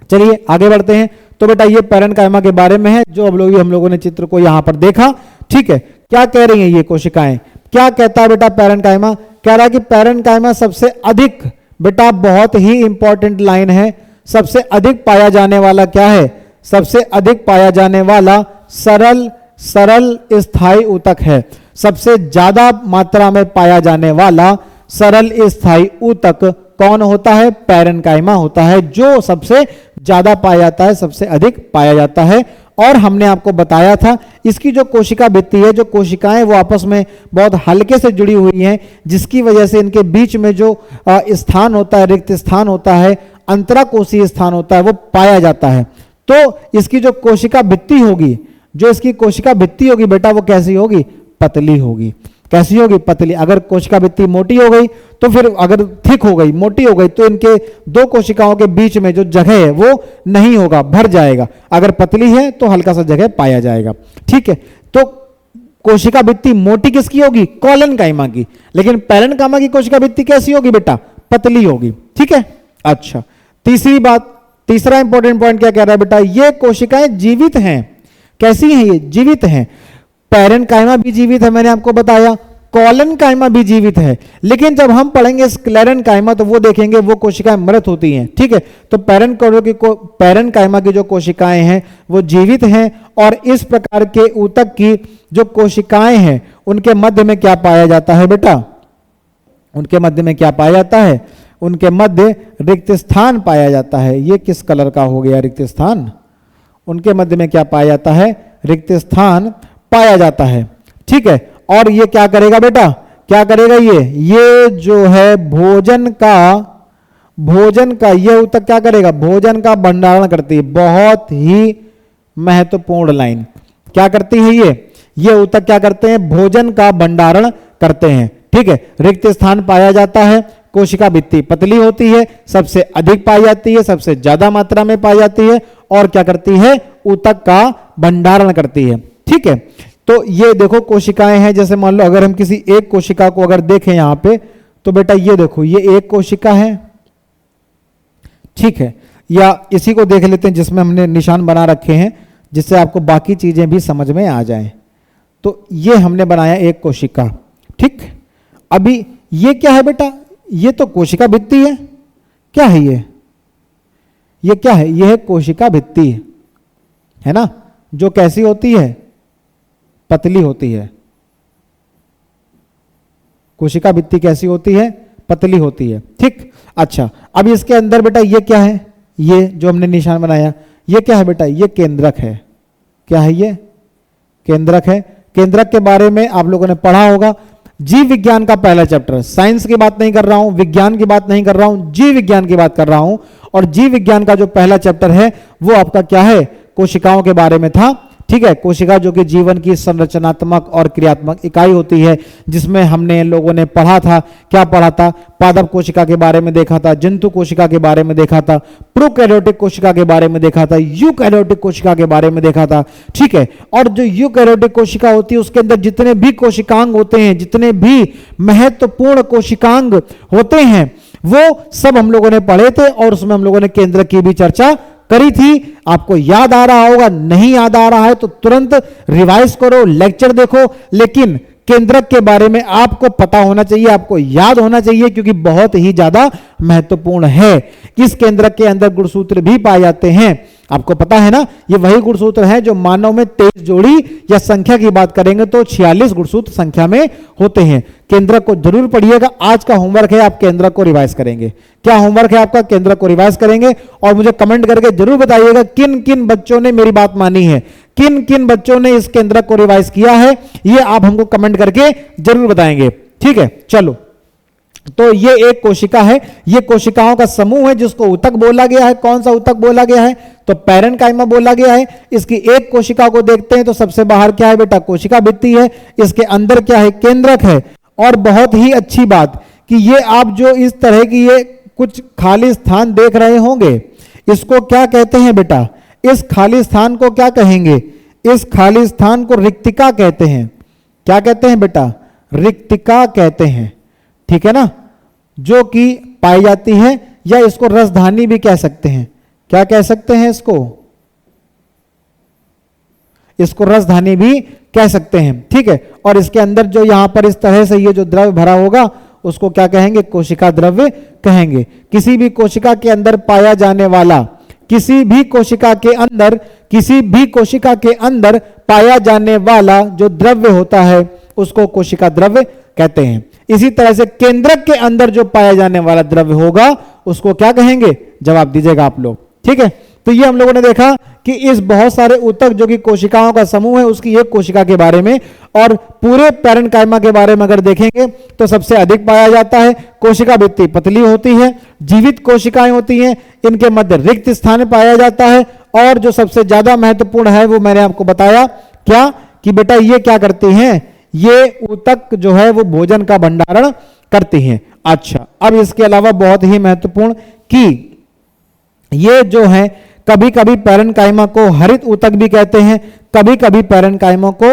चलिए आगे बढ़ते हैं। तो बेटा ये पैरेन्काइमा के बारे में है, जो हम लोगों ने चित्र को यहां पर देखा। ठीक है, क्या कह रही हैं ये कोशिकाएं, क्या कहता है बेटा पैरेन्काइमा, कह रहा है कि पैरेन्काइमा सबसे अधिक, बेटा बहुत ही इंपॉर्टेंट लाइन है, सबसे अधिक पाया जाने वाला क्या है, सबसे अधिक पाया जाने वाला सरल स्थायी ऊतक है। सबसे ज्यादा मात्रा में पाया जाने वाला सरल स्थायी ऊतक कौन होता है, पैरेन्काइमा होता है, जो सबसे ज्यादा पाया जाता है, सबसे अधिक पाया जाता है। और हमने आपको बताया था इसकी जो कोशिका भित्ति है, जो कोशिकाएं वो आपस में बहुत हल्के से जुड़ी हुई हैं, जिसकी वजह से इनके बीच में जो स्थान होता है, रिक्त स्थान होता है, अंतराकोशीय स्थान होता है, वो पाया जाता है। तो इसकी जो कोशिका भित्ति होगी, जो इसकी कोशिका भित्ति होगी बेटा, वो कैसी होगी, पतली होगी। कैसी होगी, पतली। अगर कोशिका भित्ति मोटी हो गई तो फिर, अगर थिक हो गई, मोटी हो गई, तो इनके दो कोशिकाओं के बीच में जो जगह है वो नहीं होगा, भर जाएगा। अगर पतली है तो हल्का सा जगह पाया जाएगा। ठीक है, तो कोशिका भित्ति मोटी किसकी होगी, कॉलन कायमा की, लेकिन पैरेन्काइमा की कोशिका भित्ति कैसी होगी बेटा, पतली होगी। ठीक है, अच्छा तीसरी बात, तीसरा इंपॉर्टेंट पॉइंट क्या कह रहा है बेटा, ये कोशिकाएं जीवित हैं। कैसी हैं ये, जीवित हैं। पैरेन्काइमा भी जीवित है, मैंने आपको बताया, कॉलन कायमा भी जीवित है, लेकिन जब हम पढ़ेंगे स्क्लेरन कायमा तो वो देखेंगे वो कोशिकाएं मृत होती हैं। ठीक है, तो पैरेन्काइमा की जो कोशिकाएं हैं वो जीवित हैं, और इस प्रकार के ऊतक की जो कोशिकाएं हैं उनके मध्य में क्या पाया जाता है बेटा, उनके मध्य में क्या पाया जाता है, उनके मध्य रिक्त स्थान पाया जाता है। ये किस कलर का हो गया रिक्त स्थान, उनके मध्य में क्या पाया जाता है, रिक्त स्थान पाया जाता है। ठीक है, और ये क्या करेगा बेटा, क्या करेगा, ये जो है भोजन का ये ऊतक क्या करेगा, भोजन का भंडारण करती है। बहुत ही महत्वपूर्ण लाइन, क्या करती है ये ऊतक क्या करते हैं, भोजन का भंडारण करते हैं। ठीक है, रिक्त स्थान पाया जाता है, कोशिका भित्ति पतली होती है, सबसे अधिक पाई जाती है, सबसे ज्यादा मात्रा में पाई जाती है, और क्या करती है, ऊतक का भंडारण करती है। ठीक है, तो ये देखो कोशिकाएं हैं, जैसे मान लो अगर हम किसी एक कोशिका को अगर देखें यहां पे, तो बेटा ये देखो ये एक कोशिका है। ठीक है, या इसी को देख लेते हैं जिसमें हमने निशान बना रखे हैं, जिससे आपको बाकी चीजें भी समझ में आ जाएं। तो ये हमने बनाया एक कोशिका। ठीक, अभी ये क्या है बेटा, ये तो कोशिका भित्ति है। क्या है ये क्या है, ये है कोशिका भित्ति, है ना, जो कैसी होती है, पतली होती है। कोशिका भित्ति कैसी होती है, पतली होती है। ठीक, अच्छा अब इसके अंदर बेटा ये क्या है, ये जो हमने निशान बनाया ये क्या है बेटा, ये केंद्रक है। क्या है ये, केंद्रक है। केंद्रक के बारे में आप लोगों ने पढ़ा होगा, जीव विज्ञान का पहला चैप्टर। साइंस की बात नहीं कर रहा हूं, विज्ञान की बात नहीं कर रहा हूं, जीव विज्ञान की बात कर रहा हूं। और जीव विज्ञान का जो पहला चैप्टर है वो आपका क्या है, कोशिकाओं के बारे में था। ठीक है, कोशिका जो कि जीवन की संरचनात्मक और क्रियात्मक इकाई होती है, जिसमें हमने लोगों ने पढ़ा था, क्या पढ़ा था, पादप कोशिका के बारे में देखा था, जंतु कोशिका के बारे में देखा था, प्रोकैरियोटिक कोशिका के बारे में देखा था, यूकैरियोटिक कोशिका के बारे में देखा था। ठीक है, और जो यूकैरियोटिक कोशिका होती है उसके अंदर जितने भी कोशिकांग होते हैं, जितने भी महत्वपूर्ण कोशिकांग होते हैं, वो सब हम लोगों ने पढ़े थे और उसमें हम लोगों ने केंद्रक की भी चर्चा करी थी। आपको याद आ रहा होगा, नहीं याद आ रहा है तो तुरंत रिवाइज करो, लेक्चर देखो, लेकिन केंद्रक के बारे में आपको पता होना चाहिए, आपको याद होना चाहिए, क्योंकि बहुत ही ज्यादा महत्वपूर्ण है। इस केंद्रक के अंदर गुणसूत्र भी पाए जाते हैं, आपको पता है ना, ये वही गुणसूत्र है जो मानव में 23 जोड़ी या संख्या की बात करेंगे तो 46 गुणसूत्र संख्या में होते हैं। केंद्रक को जरूर पढ़िएगा। आज का होमवर्क है, आप केंद्रक को रिवाइज करेंगे। क्या होमवर्क है आपका, केंद्रक को रिवाइज करेंगे। और मुझे कमेंट करके जरूर बताइएगा किन किन बच्चों ने मेरी बात मानी है, किन किन बच्चों ने इस केंद्रक को रिवाइज किया है, ये आप हमको कमेंट करके जरूर बताएंगे। ठीक है, चलो, तो ये एक कोशिका है, ये कोशिकाओं का समूह है जिसको ऊतक बोला गया है। कौन सा ऊतक बोला गया है, तो पैरेन्काइमा बोला गया है। इसकी एक कोशिका को देखते हैं तो सबसे बाहर क्या है बेटा, कोशिका भित्ति है। इसके अंदर क्या है, केंद्रक है। और बहुत ही अच्छी बात कि ये आप जो इस तरह की ये कुछ खाली स्थान देख रहे होंगे, इसको क्या कहते हैं बेटा, इस खाली स्थान को क्या कहेंगे, इस खाली स्थान को रिक्तिका कहते हैं। क्या कहते हैं बेटा, रिक्तिका कहते हैं। ठीक है ना, जो कि पाई जाती है, या इसको रसधानी भी कह सकते हैं। क्या कह सकते हैं इसको, इसको रसधानी भी कह सकते हैं। ठीक है, और इसके अंदर जो यहां पर इस तरह से ये जो द्रव्य भरा होगा उसको क्या कहेंगे, कोशिका द्रव्य कहेंगे। किसी भी कोशिका के अंदर पाया जाने वाला, किसी भी कोशिका के अंदर, किसी भी कोशिका के अंदर पाया जाने वाला जो द्रव्य होता है उसको कोशिका द्रव्य कहते हैं। इसी तरह से केंद्रक के अंदर जो पाया जाने वाला द्रव्य होगा उसको क्या कहेंगे, जवाब दीजिएगा आप लोग। ठीक है, तो ये हम लोगों ने देखा कि इस बहुत सारे ऊतक जो कि कोशिकाओं का समूह है उसकी एक कोशिका के बारे में, और पूरे पैरेन्काइमा के बारे में अगर देखेंगे तो सबसे अधिक पाया जाता है। कोशिका भित्ति पतली होती है, जीवित कोशिकाएं होती हैं, इनके मध्य रिक्त स्थान पाया जाता है। और जो सबसे ज्यादा महत्वपूर्ण है वो मैंने आपको बताया, क्या कि बेटा ये क्या करती हैं, ये ऊतक जो है वो भोजन का भंडारण करती हैं। अच्छा, अब इसके अलावा बहुत ही महत्वपूर्ण कि ये जो है कभी कभी पैरेन्काइमा को हरित ऊतक भी कहते हैं, कभी कभी पैरेन्काइमा को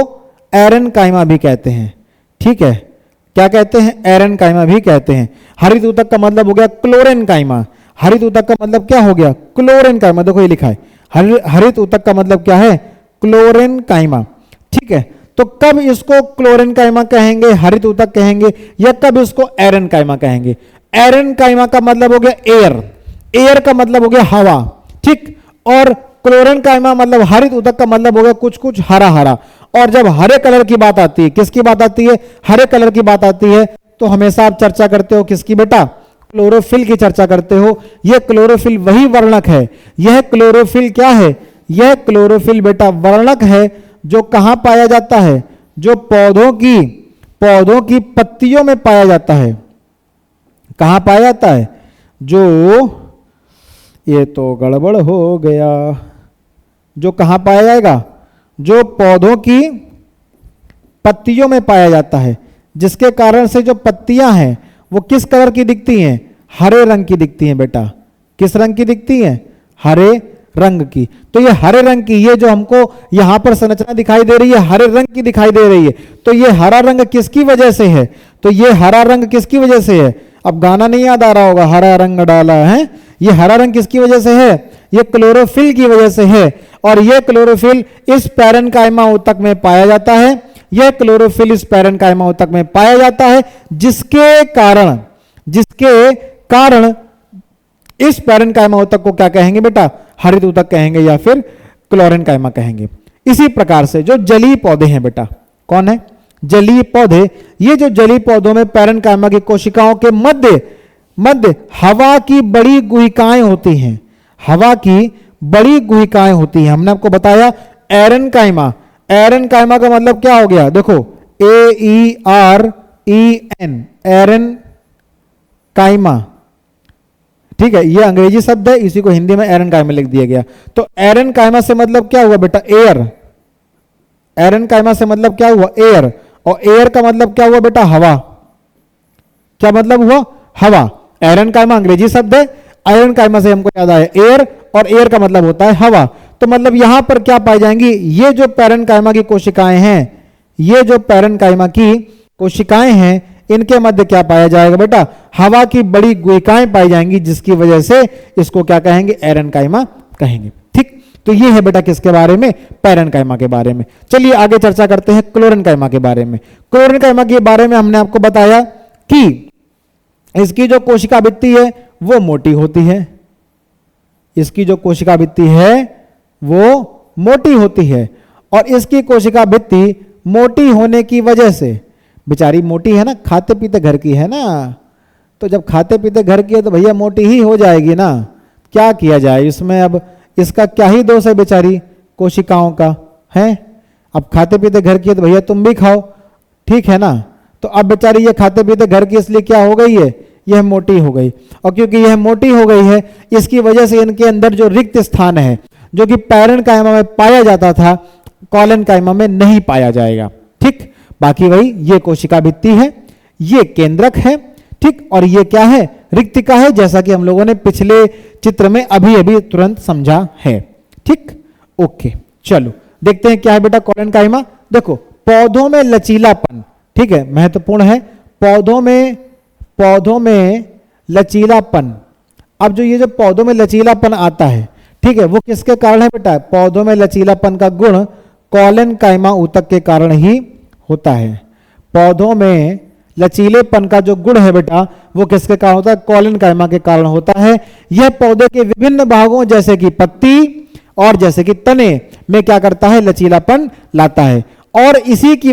एरेन्काइमा भी कहते हैं। ठीक है, क्या कहते हैं, एरेन्काइमा भी कहते हैं। हरित ऊतक का मतलब हो गया क्लोरेन्काइमा, हरित ऊतक का मतलब क्या हो गया, क्लोरेन्काइमा। देखो ये लिखा है, हरित ऊतक का मतलब क्या है, क्लोरेन्काइमा। ठीक है, तो कब इसको क्लोरेन्काइमा कहेंगे, हरित ऊतक कहेंगे, या कब इसको एरेन्काइमा कहेंगे। एरेन्काइमा का मतलब हो गया एयर, एयर का मतलब हो गया हवा। ठीक, और क्लोरेन्काइमा मतलब हरित ऊतक का मतलब हो गया कुछ कुछ हरा हरा। और जब हरे कलर की बात आती है, किसकी बात आती है, हरे कलर की बात आती है, तो हमेशा आप चर्चा करते हो किसकी बेटा, क्लोरोफिल की चर्चा करते हो। यह क्लोरोफिल वही वर्णक है, यह क्लोरोफिल क्या है, यह क्लोरोफिल बेटा वर्णक है जो कहां पाया जाता है, जो पौधों की पत्तियों में पाया जाता है। कहां पाया जाता है, जो, ये तो गड़बड़ हो गया, जो कहां पाया जाएगा, जो पौधों की पत्तियों में पाया जाता है, जिसके कारण से जो पत्तियां हैं वो किस कलर की दिखती हैं, हरे रंग की दिखती हैं बेटा। किस रंग की दिखती हैं, हरे रंग की। तो ये हरे रंग की, ये जो हमको यहां पर संरचना दिखाई दे रही है हरे रंग की दिखाई दे रही है। तो ये हरा रंग किसकी वजह से है, तो ये हरा रंग किसकी वजह से है, अब गाना नहीं याद आ रहा होगा, हरा रंग डाला है, ये हरा रंग किसकी वजह से है, ये क्लोरोफिल की वजह से है। और ये क्लोरोफिल इस पैरेन्काइमा ऊतक में पाया जाता है, यह क्लोरोफिल इस पैरेन्काइमा ऊतक में पाया जाता है, जिसके कारण इस पैरेन्काइमा ऊतक को क्या कहेंगे बेटा, हरित ऊतक कहेंगे या फिर क्लोरेन्काइमा कहेंगे। इसी प्रकार से जो जलीय पौधे हैं बेटा, कौन है? जलीय पौधे। ये जो जलीय पौधों में पैरेन्काइमा की कोशिकाओं के मध्य मध्य हवा की बड़ी गुहिकाएं होती हैं। हवा की बड़ी गुहिकाएं होती हैं। हमने आपको बताया एरेनकाइमा। एरेनकाइमा का मतलब क्या हो गया? देखो AEREN, एरेनकाइमा, ठीक है, ये अंग्रेजी शब्द है, इसी को हिंदी में एरेनकाइमा लिख दिया गया। तो एरेनकाइमा से मतलब क्या हुआ बेटा? एयर। एरेनकाइमा से मतलब क्या हुआ? एयर। और एयर का मतलब क्या हुआ बेटा? हवा। क्या मतलब हुआ? हवा। एरेनकाइमा अंग्रेजी शब्द है, एरेनकाइमा से हमको याद आया एयर, और एयर का मतलब होता है हवा। तो मतलब यहां पर क्या पाई जाएंगी? ये जो पैरेन्काइमा की कोशिकाएं हैं, ये जो पैरेन्काइमा की कोशिकाएं हैं, इनके मध्य क्या पाया जाएगा बेटा? हवा की बड़ी गुहिकाएं पाई जाएंगी, जिसकी वजह से इसको क्या कहेंगे? एरेनकाइमा कहेंगे। ठीक, तो ये है बेटा किसके बारे में? पैरेन्काइमा के बारे में। चलिए आगे चर्चा करते हैं क्लोरेन्काइमा के बारे में। क्लोरेन्काइमा के बारे में हमने आपको बताया कि इसकी जो कोशिका भित्ति है वो मोटी होती है। इसकी जो कोशिका भित्ति है वो मोटी होती है, और इसकी कोशिका भित्ति मोटी होने की वजह से, बेचारी मोटी है ना, खाते पीते घर की है ना, तो जब खाते पीते घर की है तो भैया मोटी ही हो जाएगी ना। क्या किया जाए इसमें? अब इसका क्या ही दोष है बेचारी कोशिकाओं का, है? अब खाते पीते घर की है तो भैया तुम भी खाओ, ठीक है ना। तो अब बेचारी ये खाते पीते घर की, इसलिए क्या हो गई है? यह मोटी हो गई। और क्योंकि यह मोटी हो गई है, इसकी वजह से इनके अंदर जो रिक्त स्थान है, जो कि पैरेन्काइमा में पाया जाता था, कोलेनकाइमा में नहीं पाया जाएगा। ठीक, बाकी वही ये कोशिका भित्ति है, ये केंद्रक है, ठीक, और ये क्या है? रिक्तिका है, जैसा कि हम लोगों ने पिछले चित्र में अभी अभी तुरंत समझा है। ठीक, ओके, चलो देखते हैं क्या है बेटा कोलेनकाइमा। देखो, पौधों में लचीलापन, ठीक है, महत्वपूर्ण है। पौधों में लचीलापन। अब जो ये जो पौधों में लचीलापन आता है, ठीक है, वो किसके कारण है बेटा? पौधों में लचीलापन का गुण कोलेनकाइमा ऊतक के कारण ही होता है। पौधों में लचीलेपन का जो गुण है बेटा, वो किसके कारण होता है? कोलेनकाइमा के कारण होता है। यह पौधे के विभिन्न भागों जैसे कि पत्ती और जैसे कि तने में क्या करता है? लचीलापन लाता है। और इसी की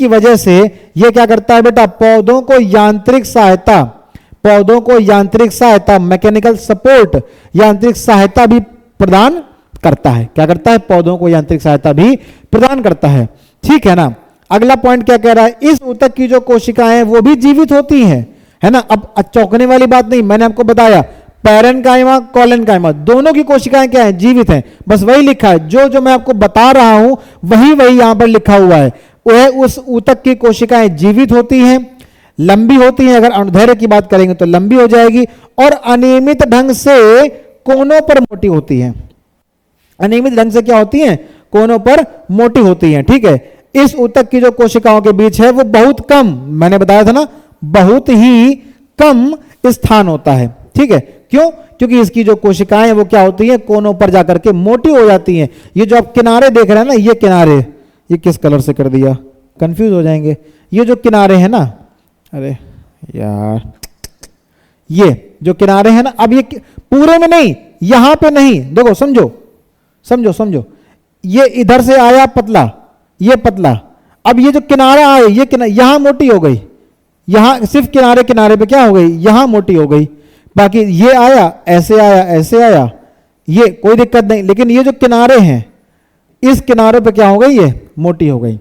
वजह से यह क्या करता है बेटा? पौधों को यांत्रिक सहायता, मैकेनिकल सपोर्ट, यांत्रिक सहायता भी प्रदान करता है। क्या करता है? पौधों को यांत्रिक सहायता भी प्रदान करता है। ठीक है ना। अगला पॉइंट क्या कह रहा है? इस ऊतक की जो कोशिकाएं हैं वो भी जीवित होती हैं, है ना। अब चौंकने वाली बात नहीं, मैंने आपको बताया पैरेन्काइमा कोलेनकाइमा दोनों की कोशिकाएं क्या है? जीवित हैं। बस वही लिखा है, जो मैं आपको बता रहा हूं वही यहां पर लिखा हुआ है। वह उस ऊतक की कोशिकाएं जीवित होती हैं, लंबी होती हैं। अगर अनुदैर्ध्य की बात करेंगे तो लंबी हो जाएगी, और अनियमित ढंग से कोनों पर मोटी होती हैं। अनियमित ढंग से क्या होती हैं? कोनों पर मोटी होती हैं। ठीक है। इस ऊतक की जो कोशिकाओं के बीच है वो बहुत कम, मैंने बताया था ना, बहुत ही कम स्थान होता है। ठीक है। क्यों? क्योंकि इसकी जो कोशिकाएं हैं वो क्या होती हैं? कोनों पर जाकर के मोटी हो जाती हैं। ये जो आप किनारे देख रहे हैं ना, ये किनारे, ये किस कलर से कर दिया? कंफ्यूज हो जाएंगे। ये जो किनारे हैं ना, अरे यार, ये जो किनारे हैं ना, अब ये पूरे में नहीं, यहां पे नहीं, देखो समझो, ये इधर से आया पतला, ये पतला। अब ये जो किनारा आए, ये यहां मोटी हो गई, यहां सिर्फ किनारे किनारे पे क्या हो गई? यहां मोटी हो गई। बाकी ये आया, ऐसे आया, ऐसे आया, ये कोई दिक्कत नहीं। लेकिन ये जो किनारे हैं, इस किनारों पे क्या हो गई? ये मोटी हो गई।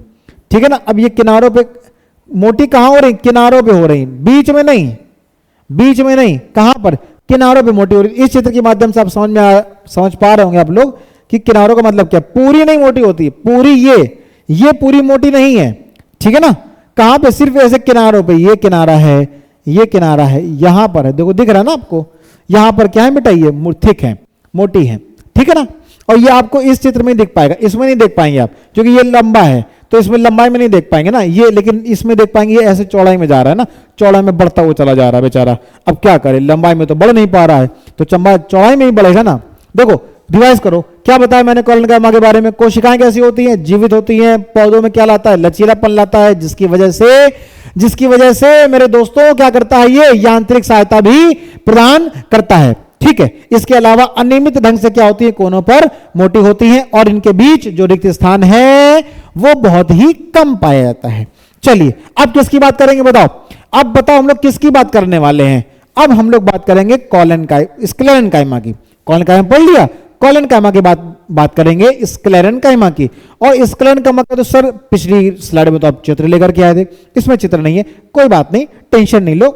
ठीक है ना। अब ये किनारों पे मोटी कहां हो रही? किनारों पे हो रही, बीच में नहीं, बीच में नहीं। कहां पर? किनारों पे मोटी हो रही। इस चित्र के माध्यम से आप समझ पा रहे होंगे आप लोग कि किनारों का मतलब क्या? पूरी नहीं मोटी होती, पूरी ये पूरी मोटी नहीं है। ठीक है ना। कहां पे? सिर्फ ऐसे किनारों पे, ये किनारा है, ये किनारा है, यहां पर है, देखो दिख रहा है ना आपको, यहां पर क्या है बेटा? ये थिक है, मोटी है। ठीक है ना। और ये आपको इस चित्र में दिख पाएगा, इसमें नहीं देख पाएंगे आप, क्योंकि ये लंबा है तो इसमें लंबाई में नहीं देख पाएंगे ना ये, लेकिन इसमें देख पाएंगे। ये ऐसे चौड़ाई में जा रहा है ना, चौड़ाई में बढ़ता हुआ चला जा रहा है बेचारा। अब क्या करे, लंबाई में तो बढ़ नहीं पा रहा है, तो चौड़ाई में ही बढ़ेगा ना। देखो रिवाइज करो, क्या बताया मैंने कोलेनकाइमा के बारे में? कोशिकाएं कैसी होती हैं? जीवित होती हैं। पौधों में क्या लाता है? लचीलापन लाता है, जिसकी वजह से मेरे दोस्तों क्या करता है? ये यांत्रिक सहायता भी प्रदान करता है। ठीक है। इसके अलावा अनियमित ढंग से क्या होती है, कोनों पर मोटी होती हैं और इनके बीच जो रिक्त स्थान है वो बहुत ही कम पाया जाता है। चलिए अब किसकी बात करेंगे बताओ, अब बताओ हम लोग किसकी बात करने वाले हैं। अब हम लोग बात करेंगे स्क्लेरेन्काइमा की। कोलेनकाइमा पढ़ लिया, कोलेनकाइमा की बात करेंगे स्क्लेरेन्काइमा की। और स्क्लेरेन्काइमा का तो सर पिछली स्लाइड में तो आप चित्र लेकर के आए थे, इसमें चित्र नहीं है, कोई बात नहीं, टेंशन नहीं लो,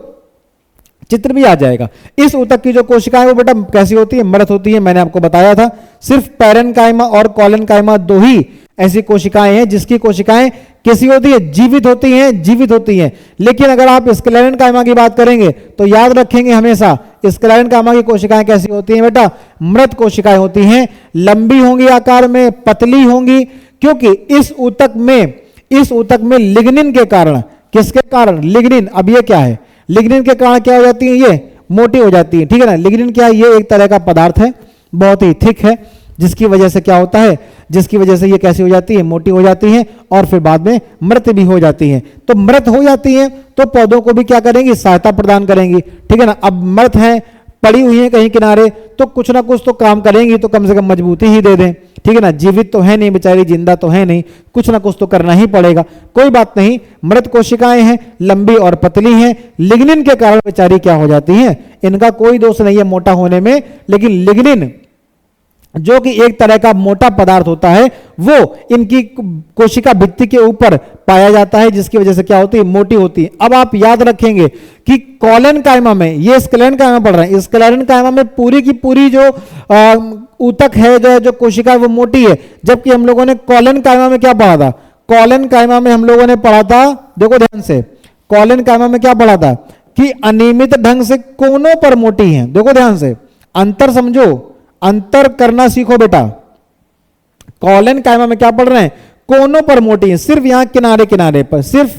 चित्र भी आ जाएगा। इस ऊतक की जो कोशिकाएं वो बेटा कैसी होती है, मृत होती है। मैंने आपको बताया था सिर्फ पैरेन्काइमा और कोलेनकाइमा दो ही ऐसी कोशिकाएं हैं जिसकी कोशिकाएं कैसी होती है, जीवित होती हैं। लेकिन अगर आप स्क्लेरेन्काइमा की बात करेंगे तो याद रखेंगे हमेशा स्क्लेरेन्काइमा की कोशिकाएं कैसी होती हैं बेटा, मृत कोशिकाएं होती हैं, लंबी होंगी आकार में, पतली होंगी, क्योंकि इस ऊतक में लिग्निन के कारण, किसके कारण, लिग्निन। अब ये क्या है, लिग्निन के कारण क्या हो जाती है, ये मोटी हो जाती है, ठीक है ना। लिग्निन क्या है, ये एक तरह का पदार्थ है, बहुत ही थिक है, जिसकी वजह से क्या होता है, जिसकी वजह से ये कैसी हो जाती है, मोटी हो जाती है और फिर बाद में मृत भी हो जाती है। तो मृत हो जाती है तो पौधों को भी क्या करेंगी, सहायता प्रदान करेंगी, ठीक है ना। अब मृत है, पड़ी हुई है कहीं किनारे, तो कुछ ना कुछ तो काम करेंगी, तो कम से कम मजबूती ही दे दें, ठीक है ना। जीवित तो है नहीं बेचारी, जिंदा तो है नहीं, कुछ ना कुछ तो करना ही पड़ेगा। कोई बात नहीं, मृत कोशिकाएं हैं, लंबी और पतली हैं, लिग्निन के कारण बेचारी क्या हो जाती हैं, इनका कोई दोष नहीं है मोटा होने में, लेकिन लिग्निन जो कि एक तरह का मोटा पदार्थ होता है वो इनकी कोशिका भित्ति के ऊपर पाया जाता है, जिसकी वजह से क्या होती है, मोटी होती है। अब आप याद रखेंगे कि कोलेनकाइमा में, ये स्क्लेरेन्काइमा पढ़ रहे हैं, स्क्लेरेन्काइमा में पूरी की पूरी जो ऊतक है, जो कोशिका है वो मोटी है, जबकि हम लोगों ने कोलेनकाइमा में क्या पढ़ा था, कोलेनकाइमा में हम लोगों ने पढ़ा था, देखो ध्यान से, कोलेनकाइमा में क्या पढ़ा था कि अनियमित ढंग से कोनों पर मोटी है। देखो ध्यान से, अंतर समझो, अंतर करना सीखो बेटा। कोलेनकाइमा में क्या पढ़ रहे हैं, कोनों पर मोटी है, सिर्फ यहां किनारे किनारे पर, सिर्फ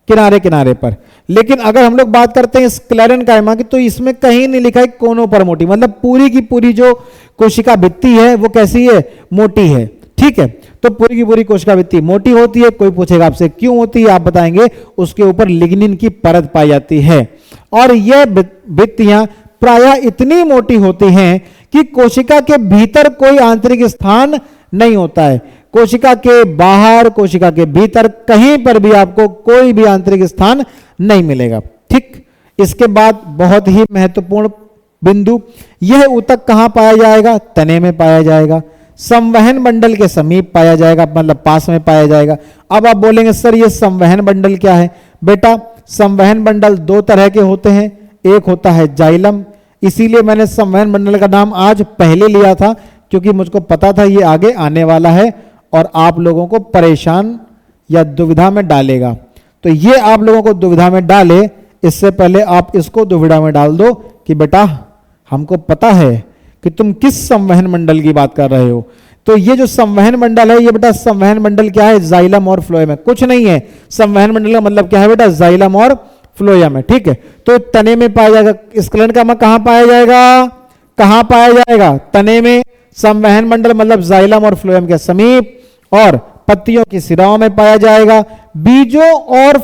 किनारे किनारे पर। लेकिन अगर हम लोग बात करते हैं स्क्लेरेन्काइमा की, तो इसमें कहीं नहीं लिखा है कोनों पर मोटी, मतलब पूरी की पूरी जो कोशिका भित्ति है वो कैसी है, मोटी है, ठीक है। तो पूरी की पूरी कोशिका भित्ति मोटी होती है। कोई पूछेगा आपसे क्यों होती है, आप बताएंगे उसके ऊपर लिग्निन की परत पाई जाती है। और यह भित्तियां प्रायः इतनी मोटी होती हैं कि कोशिका के भीतर कोई आंतरिक स्थान नहीं होता है, कोशिका के बाहर, कोशिका के भीतर कहीं पर भी आपको कोई भी आंतरिक स्थान नहीं मिलेगा, ठीक। इसके बाद बहुत ही महत्वपूर्ण बिंदु, यह ऊतक कहां पाया जाएगा, तने में पाया जाएगा, संवहन मंडल के समीप पाया जाएगा, मतलब पास में पाया जाएगा। अब आप बोलेंगे सर ये संवहन मंडल क्या है, बेटा संवहन मंडल दो तरह के होते हैं, एक होता है जाइलम, इसीलिए मैंने संवहन मंडल का नाम आज पहले लिया था, क्योंकि मुझको पता था ये आगे आने वाला है और आप लोगों को परेशान या दुविधा में डालेगा। तो ये आप लोगों को दुविधा में डाले, इससे पहले आप इसको दुविधा में डाल दो कि बेटा हमको पता है कि तुम किस संवहन मंडल की बात कर रहे हो। तो ये जो संवहन मंडल है, ये बेटा संवहन मंडल क्या है, जाइलम और फ्लोएम है, कुछ नहीं है। संवहन मंडल का मतलब क्या है बेटा, जाइलम और फ्लोएम है, ठीक है। तो तने में पाया जाएगा, स्क्लेरेन्काइमा कहां पाया जाएगा, कहां पाया जाएगा, तने में। संवहन मंडल मतलब जाइलम और फ्लोएम के समीप, और पत्तियों की सिराओं में पाया जाएगा। बीजों और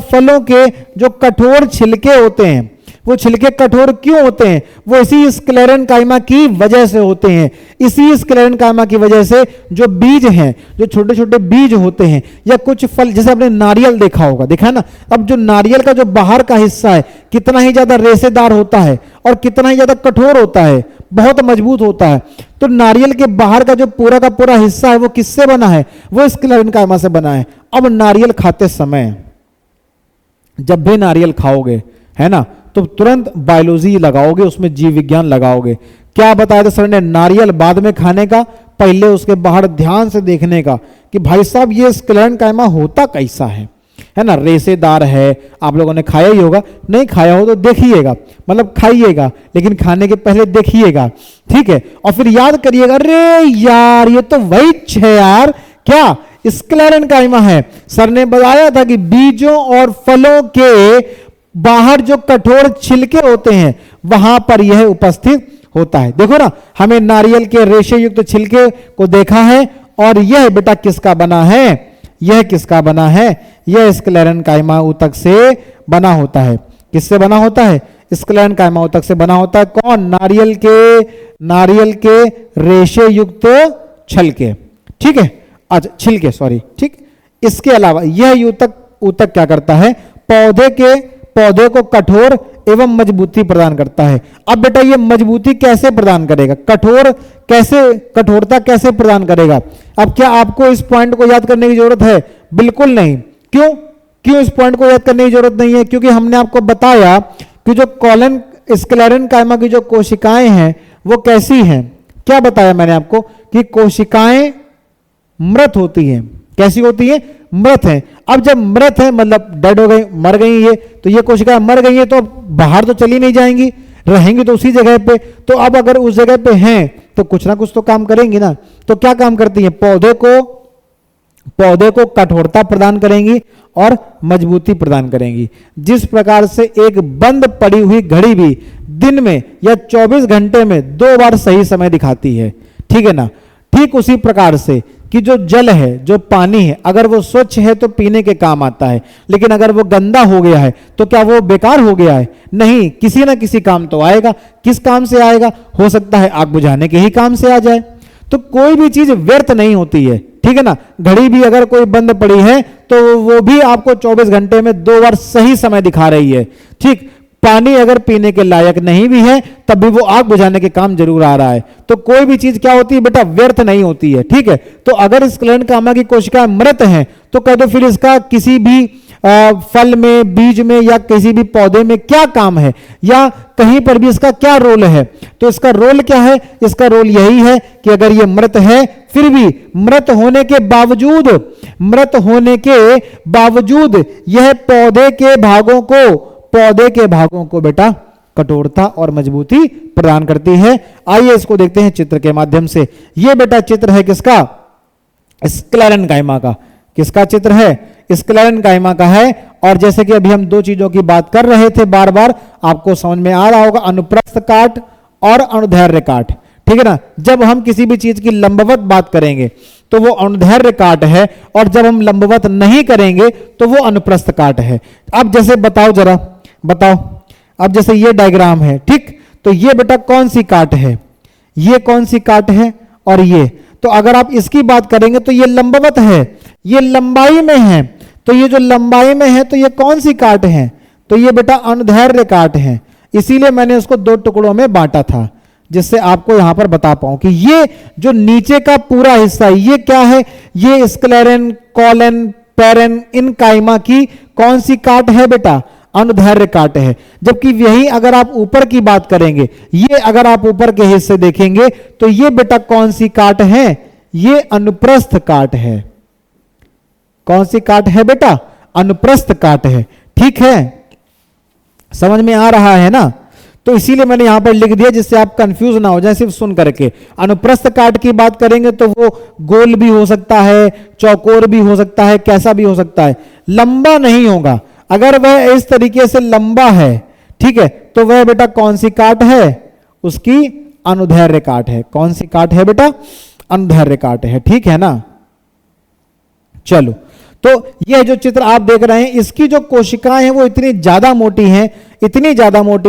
फलों के जो कठोर छिलके होते हैं, वो छिलके कठोर क्यों होते हैं, वो इसी स्क्लेरेन्काइमा की वजह से होते हैं। इसी स्क्लेरेन्काइमा की वजह से जो बीज हैं, जो छोटे छोटे बीज होते हैं, या कुछ फल, जैसे आपने नारियल देखा होगा, देखा ना, अब जो नारियल का जो बाहर का हिस्सा है कितना ही ज्यादा रेशेदार होता है और कितना ही ज्यादा कठोर होता है, बहुत मजबूत होता है। तो नारियल के बाहर का जो पूरा का पूरा हिस्सा है वो किससे बना है, वो स्क्लेरेन्काइमा से बना है। अब नारियल खाते समय, जब भी नारियल खाओगे, है ना, तो तुरंत बायोलॉजी लगाओगे, उसमें जीव विज्ञान लगाओगे। क्या बताया था सर ने, नारियल बाद में खाने का, पहले उसके बाहर ध्यान से देखने का कि भाई साहब ये स्क्लेरेन्काइमा होता कैसा है ना, रेशेदार है। आप लोगों ने खाया ही होगा, नहीं खाया हो तो देखिएगा, मतलब खाइएगा, लेकिन खाने के पहले देखिएगा, ठीक है। और फिर याद करिएगा, अरे यार ये तो वही है यार, क्या स्क्लेरेन्काइमा है। सर ने बताया था कि बीजों और फलों के बाहर जो कठोर छिलके होते हैं वहां पर यह उपस्थित होता है। देखो ना, हमें नारियल के रेशे युक्त छिलके को देखा है, और यह बेटा किसका बना है, यह किसका बना है, यह स्क्लेरेन्काइमा ऊतक से बना होता है। किससे बना होता है, स्क्लेरन कायमा ऊतक से बना होता है। कौन? नारियल के रेशे युक्त छलके, ठीक है, अच्छा छिलके, सॉरी, ठीक। इसके अलावा यह ऊतक क्या करता है? पौधे को कठोर एवं मजबूती प्रदान करता है। अब बेटा ये मजबूती कैसे प्रदान करेगा? कठोरता कैसे प्रदान करेगा? अब क्या आपको इस पॉइंट को याद करने की जरूरत है? बिल्कुल नहीं। क्यों इस पॉइंट को याद करने की जरूरत नहीं है? क्योंकि हमने आपको बताया कि जो कॉलन स्क्लेरन कायमा की जो कोशिकाएं हैं वो कैसी हैं। क्या बताया मैंने आपको? कि कोशिकाएं मृत होती हैं। कैसी होती हैं? मृत हैं। अब जब मृत है मतलब डेड हो गई, मर गई ये, तो ये कोशिकाएं मर गई है तो बाहर तो चली नहीं जाएंगी, रहेंगी तो उसी जगह पे। तो अब अगर उस जगह पे हैं तो कुछ ना कुछ तो काम करेंगी ना। तो क्या काम करती हैं? पौधे को कठोरता प्रदान करेंगी और मजबूती प्रदान करेंगी। जिस प्रकार से एक बंद पड़ी हुई घड़ी भी दिन में या 24 घंटे में 2 बार सही समय दिखाती है, ठीक है ना, ठीक उसी प्रकार से कि जो जल है, जो पानी है, अगर वो स्वच्छ है तो पीने के काम आता है, लेकिन अगर वो गंदा हो गया है तो क्या वो बेकार हो गया है? नहीं, किसी ना किसी काम तो आएगा। किस काम से आएगा? हो सकता है आग बुझाने के ही काम से आ जाए। तो कोई भी चीज व्यर्थ नहीं होती है, ठीक है ना। घड़ी भी अगर कोई बंद पड़ी है तो वो भी आपको 24 घंटे में 2 बार सही समय दिखा रही है, ठीक। पानी अगर पीने के लायक नहीं भी है तब भी वो आग बुझाने के काम जरूर आ रहा है। तो कोई भी चीज क्या होती है बेटा? व्यर्थ नहीं होती है, ठीक है। तो अगर स्क्लेरन कायमा की कोशिकाएं मृत हैं तो कह दो फिर इसका किसी भी फल में, बीज में या किसी भी पौधे में क्या काम है, या कहीं पर भी इसका क्या रोल है? तो इसका रोल क्या है? इसका रोल यही है कि अगर ये मृत है फिर भी मृत होने के बावजूद यह पौधे के भागों को बेटा कठोरता और मजबूती प्रदान करती है। आइए इसको देखते हैं चित्र के माध्यम से। यह बेटा चित्र है किसका? स्क्लेरन कायमा का। किसका चित्र है? स्क्लेरन कायमा का है। और जैसे कि अभी हम 2 चीजों की बात कर रहे थे, बार बार आपको समझ में आ रहा होगा, अनुप्रस्थ काट और अनुदैर्घ्य काट, ठीक है ना। जब हम किसी भी चीज की लंबवत बात करेंगे तो वो अनुदैर्घ्य काट है, और जब हम लंबवत नहीं करेंगे तो वो अनुप्रस्थ काट है। अब जैसे बताओ, अब जैसे ये डायग्राम है, ठीक, तो ये बेटा कौन सी काट है? ये कौन सी काट है? और ये, तो अगर आप इसकी बात करेंगे तो ये लंबवत है, ये लंबाई में है। तो ये जो लंबाई में है तो ये कौन सी काट है? तो ये बेटा अनुदैर्घ्य काट है। इसीलिए मैंने उसको 2 टुकड़ों में बांटा था, जिससे आपको यहां पर बता पाऊं कि ये जो नीचे का पूरा हिस्सा है ये क्या है? ये स्क्लेरन, कॉलन, पेरन, इन कायमा की कौन सी काट है बेटा? अनुदैर्घ्य काट है। जबकि यही अगर आप ऊपर की बात करेंगे, ये अगर आप ऊपर के हिस्से देखेंगे तो ये बेटा कौन सी काट है? ये अनुप्रस्थ काट है। कौन सी काट है बेटा? अनुप्रस्थ काट है, ठीक है। समझ में आ रहा है ना? तो इसीलिए मैंने यहां पर लिख दिया जिससे आप कंफ्यूज ना हो जाए सिर्फ सुन करके। अनुप्रस्थ काट की बात करेंगे तो वो गोल भी हो सकता है, चौकोर भी हो सकता है, कैसा भी हो सकता है, लंबा नहीं होगा। अगर वह इस तरीके से लंबा है, ठीक है, तो वह बेटा कौन सी काट है? उसकी अनुदैर्घ्य काट है। कौन सी काट है बेटा? अनुदैर्घ्य काट है, ठीक है ना। चलो, तो यह जो चित्र आप देख रहे हैं इसकी जो कोशिकाएं हैं वो इतनी ज्यादा मोटी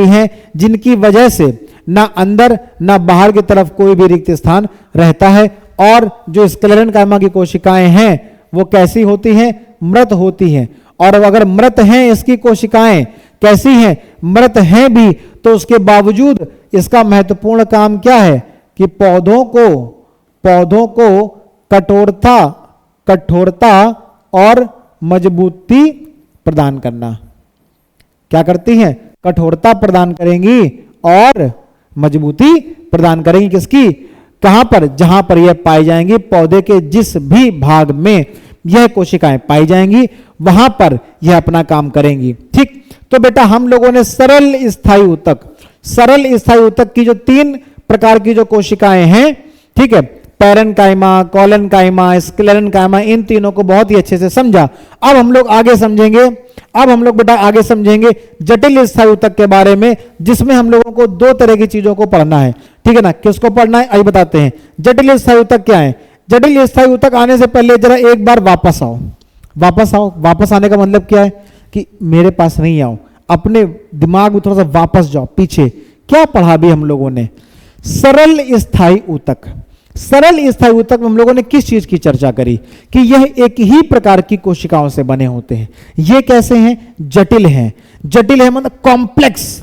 हैं जिनकी वजह से ना अंदर ना बाहर की तरफ कोई भी रिक्त स्थान रहता है। और जो स्क्लेरन कायमा की कोशिकाएं हैं वो कैसी होती हैं? मृत होती हैं। और अगर मृत हैं इसकी कोशिकाएं, कैसी हैं? मृत हैं भी, तो उसके बावजूद इसका महत्वपूर्ण काम क्या है? कि पौधों को कठोरता और मजबूती प्रदान करना। क्या करती हैं? कठोरता प्रदान करेंगी और मजबूती प्रदान करेंगी। किसकी? कहां पर? जहां पर यह पाई जाएंगी, पौधे के जिस भी भाग में यह कोशिकाएं पाई जाएंगी वहां पर यह अपना काम करेंगी, ठीक। तो बेटा हम लोगों ने सरल स्थायी ऊतक की जो 3 प्रकार की जो कोशिकाएं हैं, ठीक है, पेरन कायमा, कॉलन कायमा, स्क्लेरन कायमा, इन तीनों को बहुत ही अच्छे से समझा। अब हम लोग बेटा आगे समझेंगे जटिल स्थायी ऊतक के बारे में, जिसमें हम लोगों को 2 तरह की चीजों को पढ़ना है, ठीक है ना। किसको पढ़ना है आइए बताते हैं। जटिल स्थायी ऊतक क्या है? जटिल स्थायी ऊतक आने से पहले जरा एक बार वापस आओ। वापस आने का मतलब क्या है? कि मेरे पास नहीं आओ, अपने दिमाग में थोड़ा सा वापस जाओ पीछे, क्या पढ़ा भी हम लोगों ने? सरल स्थायी ऊतक। सरल स्थायी ऊतक में हम लोगों ने किस चीज की चर्चा करी? कि यह एक ही प्रकार की कोशिकाओं से बने होते हैं। ये कैसे हैं? जटिल हैं। जटिल है मतलब कॉम्प्लेक्स,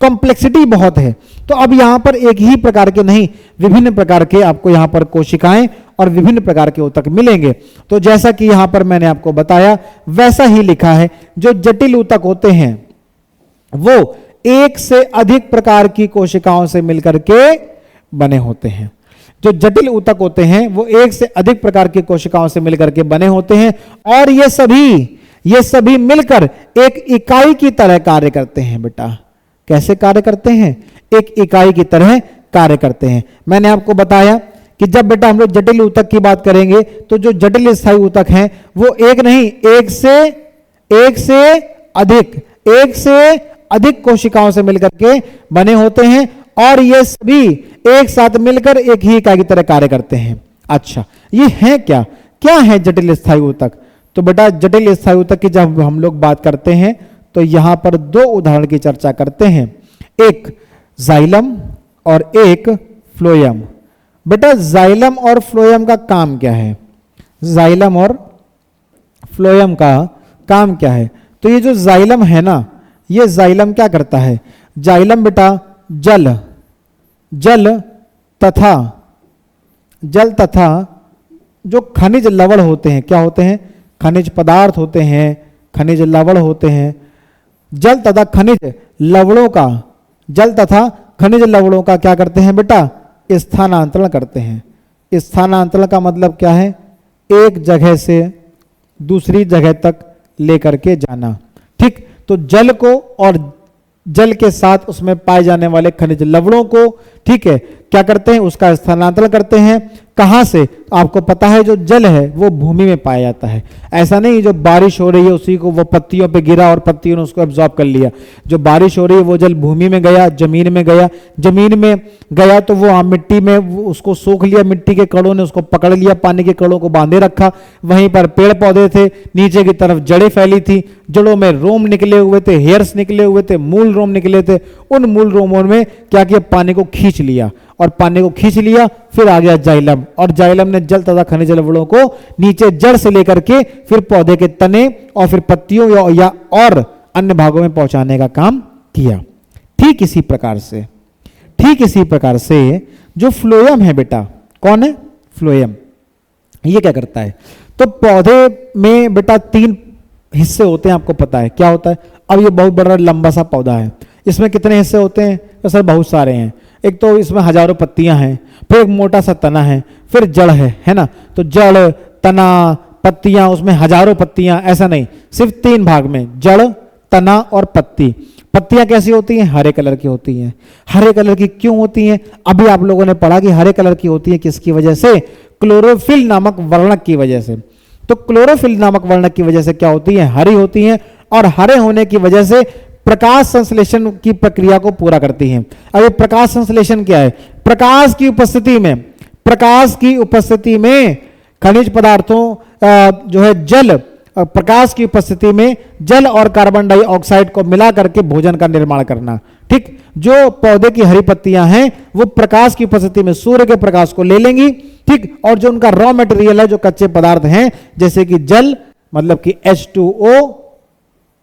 कॉम्प्लेक्सिटी बहुत है। तो अब यहां पर एक ही प्रकार के नहीं, विभिन्न प्रकार के आपको यहां पर कोशिकाएं और विभिन्न प्रकार के ऊतक मिलेंगे। तो जैसा कि यहां पर मैंने आपको बताया वैसा ही लिखा है, जो जटिल ऊतक होते हैं वो एक से अधिक प्रकार की कोशिकाओं से मिलकर के बने होते हैं। जो जटिल ऊतक होते हैं वो एक से अधिक प्रकार की कोशिकाओं से मिलकर के बने होते हैं, और ये सभी मिलकर एक इकाई की तरह कार्य करते हैं। बेटा कैसे कार्य करते हैं? एक इकाई की तरह कार्य करते हैं। मैंने आपको बताया कि जब बेटा हम लोग जटिल ऊतक की बात करेंगे तो जो जटिल स्थायी ऊतक हैं वो एक नहीं, एक से अधिक कोशिकाओं से मिलकर के बने होते हैं, और ये सभी एक साथ मिलकर एक ही इकाई की तरह कार्य करते हैं। अच्छा, ये है क्या? क्या है जटिल स्थायी ऊतक? तो बेटा जटिल स्थायी ऊतक की जब हम लोग बात करते हैं तो यहां पर दो उदाहरण की चर्चा करते हैं, एक जाइलम और एक फ्लोएम। बेटा जाइलम और फ्लोएम का काम क्या है? जाइलम और फ्लोएम का काम क्या है? तो ये जो जाइलम है ना, ये जाइलम क्या करता है? जाइलम बेटा जल तथा जो खनिज लवण होते हैं, क्या होते हैं? खनिज पदार्थ होते हैं, खनिज लवण होते हैं। जल तथा खनिज लवणों का क्या करते हैं बेटा? स्थानांतरण करते हैं। स्थानांतरण का मतलब क्या है? एक जगह से दूसरी जगह तक लेकर के जाना। ठीक, तो जल को और जल के साथ उसमें पाए जाने वाले खनिज लवणों को, ठीक है, क्या करते हैं? उसका स्थानांतरण करते हैं। कहां से? आपको पता है जो जल है वो भूमि में पाया जाता है। ऐसा नहीं जो बारिश हो रही है उसी को वो पत्तियों पे गिरा और पत्तियों ने उसको एब्जॉर्ब कर लिया। जो बारिश हो रही है वो जल भूमि में गया, जमीन में गया तो वो मिट्टी में उसको सोख लिया, मिट्टी के कणों ने उसको पकड़ लिया, पानी के कणों को बांधे रखा। वहीं पर पेड़ पौधे थे, नीचे की तरफ जड़ें फैली थी, जड़ों में रोम निकले हुए थे, हेयर्स निकले हुए थे, मूल रोम निकले थे। उन मूल रोमों में क्या किया? पानी को खींच लिया, और पानी को खींच लिया फिर आ गया जाइलम, और जाइलम ने जल तथा खनिज लवणों को नीचे जड़ से लेकर के फिर पौधे के तने और फिर पत्तियों या और अन्य भागों में पहुंचाने का काम किया। ठीक इसी प्रकार से जो फ्लोएम है बेटा, कौन है? फ्लोएम। ये क्या करता है? तो पौधे में बेटा 3 हिस्से होते हैं, आपको पता है क्या होता है? अब ये बहुत बड़ा लंबा सा पौधा है, इसमें कितने हिस्से होते हैं? तो सर बहुत सारे हैं। एक तो इसमें हजारों पत्तियां हैं, फिर एक मोटा सा तना है, फिर जड़ है ना। तो जड़, तना, पत्तियां, उसमें हजारों पत्तियां, ऐसा नहीं, सिर्फ 3 भाग में, जड़, तना और पत्ती। पत्तियां कैसी होती हैं? हरे कलर की होती हैं। हरे कलर की क्यों होती हैं? अभी आप लोगों ने पढ़ा कि हरे कलर की होती है किसकी वजह से? क्लोरोफिल नामक वर्णक की वजह से। तो क्लोरोफिल नामक वर्णक की वजह से क्या होती है? हरी होती हैं, और हरे होने की वजह से प्रकाश संश्लेषण की प्रक्रिया को पूरा करती हैं। अब ये प्रकाश संश्लेषण क्या है? प्रकाश की उपस्थिति में खनिज पदार्थों जो है जल, प्रकाश की उपस्थिति में जल और कार्बन डाइऑक्साइड को मिला करके भोजन का निर्माण करना। ठीक, जो पौधे की हरी पत्तियां हैं वो प्रकाश की उपस्थिति में सूर्य के प्रकाश को ले लेंगी। ठीक, और जो उनका रॉ मटेरियल है, जो कच्चे पदार्थ हैं, जैसे कि जल मतलब कि H2O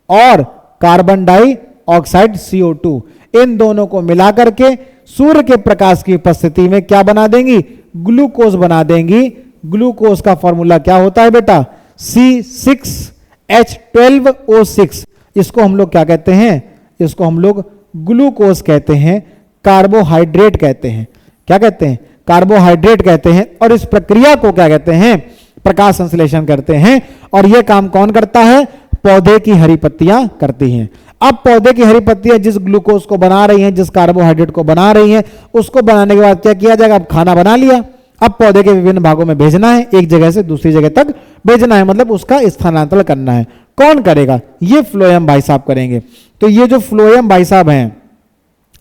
और कार्बन डाइऑक्साइड CO2, इन दोनों को मिलाकर के सूर्य के प्रकाश की उपस्थिति में क्या बना देंगी? ग्लूकोज बना देंगी। ग्लूकोज का फॉर्मूला क्या होता है बेटा? C6H12O6। इसको हम लोग क्या कहते हैं? इसको हम लोग ग्लूकोज कहते हैं, कार्बोहाइड्रेट कहते हैं। क्या कहते हैं? कार्बोहाइड्रेट कहते हैं। और इस प्रक्रिया को क्या कहते हैं? प्रकाश संश्लेषण करते हैं। और यह काम कौन करता है? पौधे की हरी पत्तियां करती हैं। अब पौधे की हरी पत्तियां जिस ग्लूकोज को बना रही हैं, जिस कार्बोहाइड्रेट को बना रही हैं, उसको बनाने के बाद क्या किया जाएगा? अब खाना बना लिया, अब पौधे के विभिन्न भागों में भेजना है, एक जगह से दूसरी जगह तक भेजना है, मतलब उसका स्थानांतरण करना है। कौन करेगा? ये फ्लोएम भाई साहब करेंगे। तो ये जो फ्लोएम भाई साहब हैं,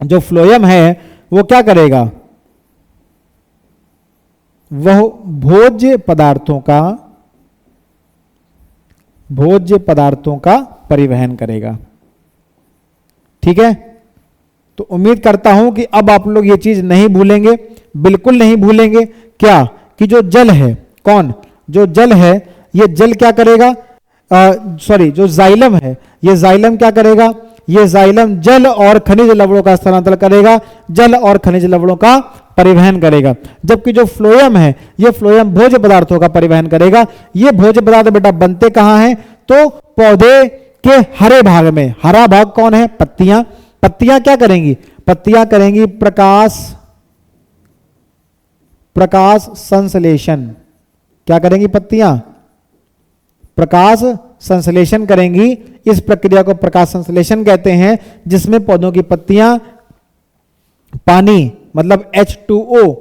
जो फ्लोएम है वो क्या करेगा? वह भोज्य पदार्थों का परिवहन करेगा। ठीक है, तो उम्मीद करता हूं कि अब आप लोग ये चीज नहीं भूलेंगे, बिल्कुल नहीं भूलेंगे। क्या कि जो जल है, कौन, जो जल है, ये जल क्या करेगा, सॉरी जो जाइलम है, ये जाइलम क्या करेगा, ये जाइलम जल और खनिज लवणों का स्थानांतरण करेगा, जल और खनिज लवणों का परिवहन करेगा। जबकि जो फ्लोएम है, ये फ्लोएम भोज्य पदार्थों का परिवहन करेगा। ये भोज्य पदार्थ बेटा बनते कहां हैं, तो पौधे के हरे भाग में। हरा भाग कौन है, पत्तियां। पत्तियां क्या करेंगी, पत्तियां करेंगी प्रकाश संश्लेषण। क्या करेंगी पत्तियां, प्रकाश संश्लेषण करेंगी। इस प्रक्रिया को प्रकाश संश्लेषण कहते हैं, जिसमें पौधों की पत्तियां पानी मतलब H2O,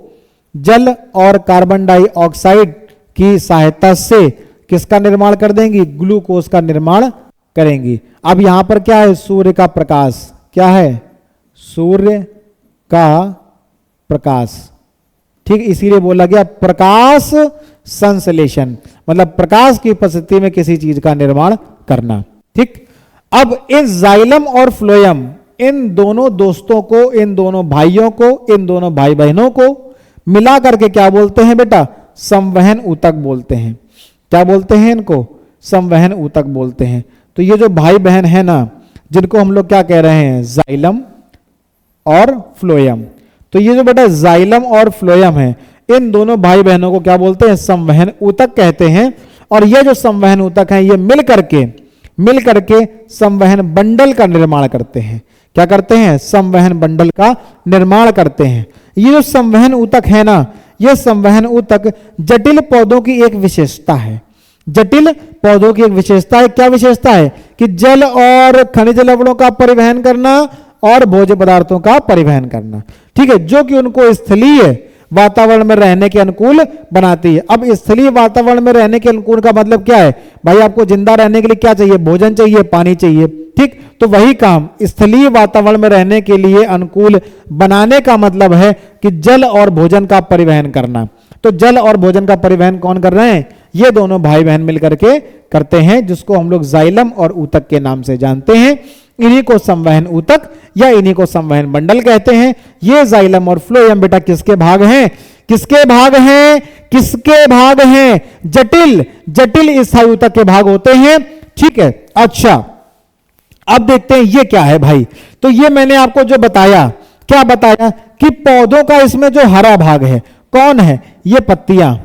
जल और कार्बन डाइऑक्साइड की सहायता से किसका निर्माण कर देंगी, ग्लूकोज का निर्माण करेंगी। अब यहां पर क्या है, सूर्य का प्रकाश। क्या है, सूर्य का प्रकाश। ठीक, इसीलिए बोला गया प्रकाश संश्लेषण, मतलब प्रकाश की उपस्थिति में किसी चीज का निर्माण करना। ठीक, अब इन जाइलम और फ्लोएम, इन दोनों दोस्तों को, इन दोनों भाइयों को, इन दोनों भाई बहनों को मिला करके क्या बोलते हैं बेटा, संवहन ऊतक बोलते हैं। क्या बोलते हैं इनको, संवहन ऊतक बोलते हैं। तो ये जो भाई बहन है ना, जिनको हम लोग क्या कह रहे हैं, जाइलम और फ्लोएम। तो ये जो बेटा जाइलम और फ्लोएम है, इन दोनों भाई बहनों को क्या बोलते हैं, संवहन ऊतक कहते हैं। और ये जो संवहन ऊतक हैं, ये मिल करके संवहन बंडल का निर्माण करते हैं। क्या करते हैं, संवहन बंडल का निर्माण करते हैं। ये जो संवहन ऊतक है ना, ये संवहन ऊतक जटिल पौधों की एक विशेषता है। जटिल पौधों की एक विशेषता है। क्या विशेषता है, कि जल और खनिज लवणों का परिवहन करना और भोज्य पदार्थों का परिवहन करना। ठीक है, जो कि उनको स्थलीय वातावरण में रहने के अनुकूल बनाती है। अब स्थलीय वातावरण में रहने के अनुकूल का मतलब क्या है भाई, आपको जिंदा रहने के लिए क्या चाहिए, भोजन चाहिए, पानी चाहिए। ठीक, तो वही काम स्थलीय वातावरण में रहने के लिए अनुकूल बनाने का मतलब है कि जल और भोजन का परिवहन करना। तो जल और भोजन का परिवहन कौन कर रहे हैं, ये दोनों भाई बहन मिलकर के करते हैं, जिसको हम लोग जाइलम और ऊतक के नाम से जानते हैं। इन्हीं को संवहन ऊतक या इन्हीं को संवहन बंडल कहते हैं। ये जाइलम और फ्लोएम बेटा किसके भाग हैं, किसके भाग हैं, किसके भाग हैं, जटिल स्थायी ऊतक के भाग होते हैं। ठीक है, अच्छा अब देखते हैं ये क्या है भाई। तो ये मैंने आपको जो बताया, क्या बताया कि पौधों का इसमें जो हरा भाग है कौन है, ये पत्तियां।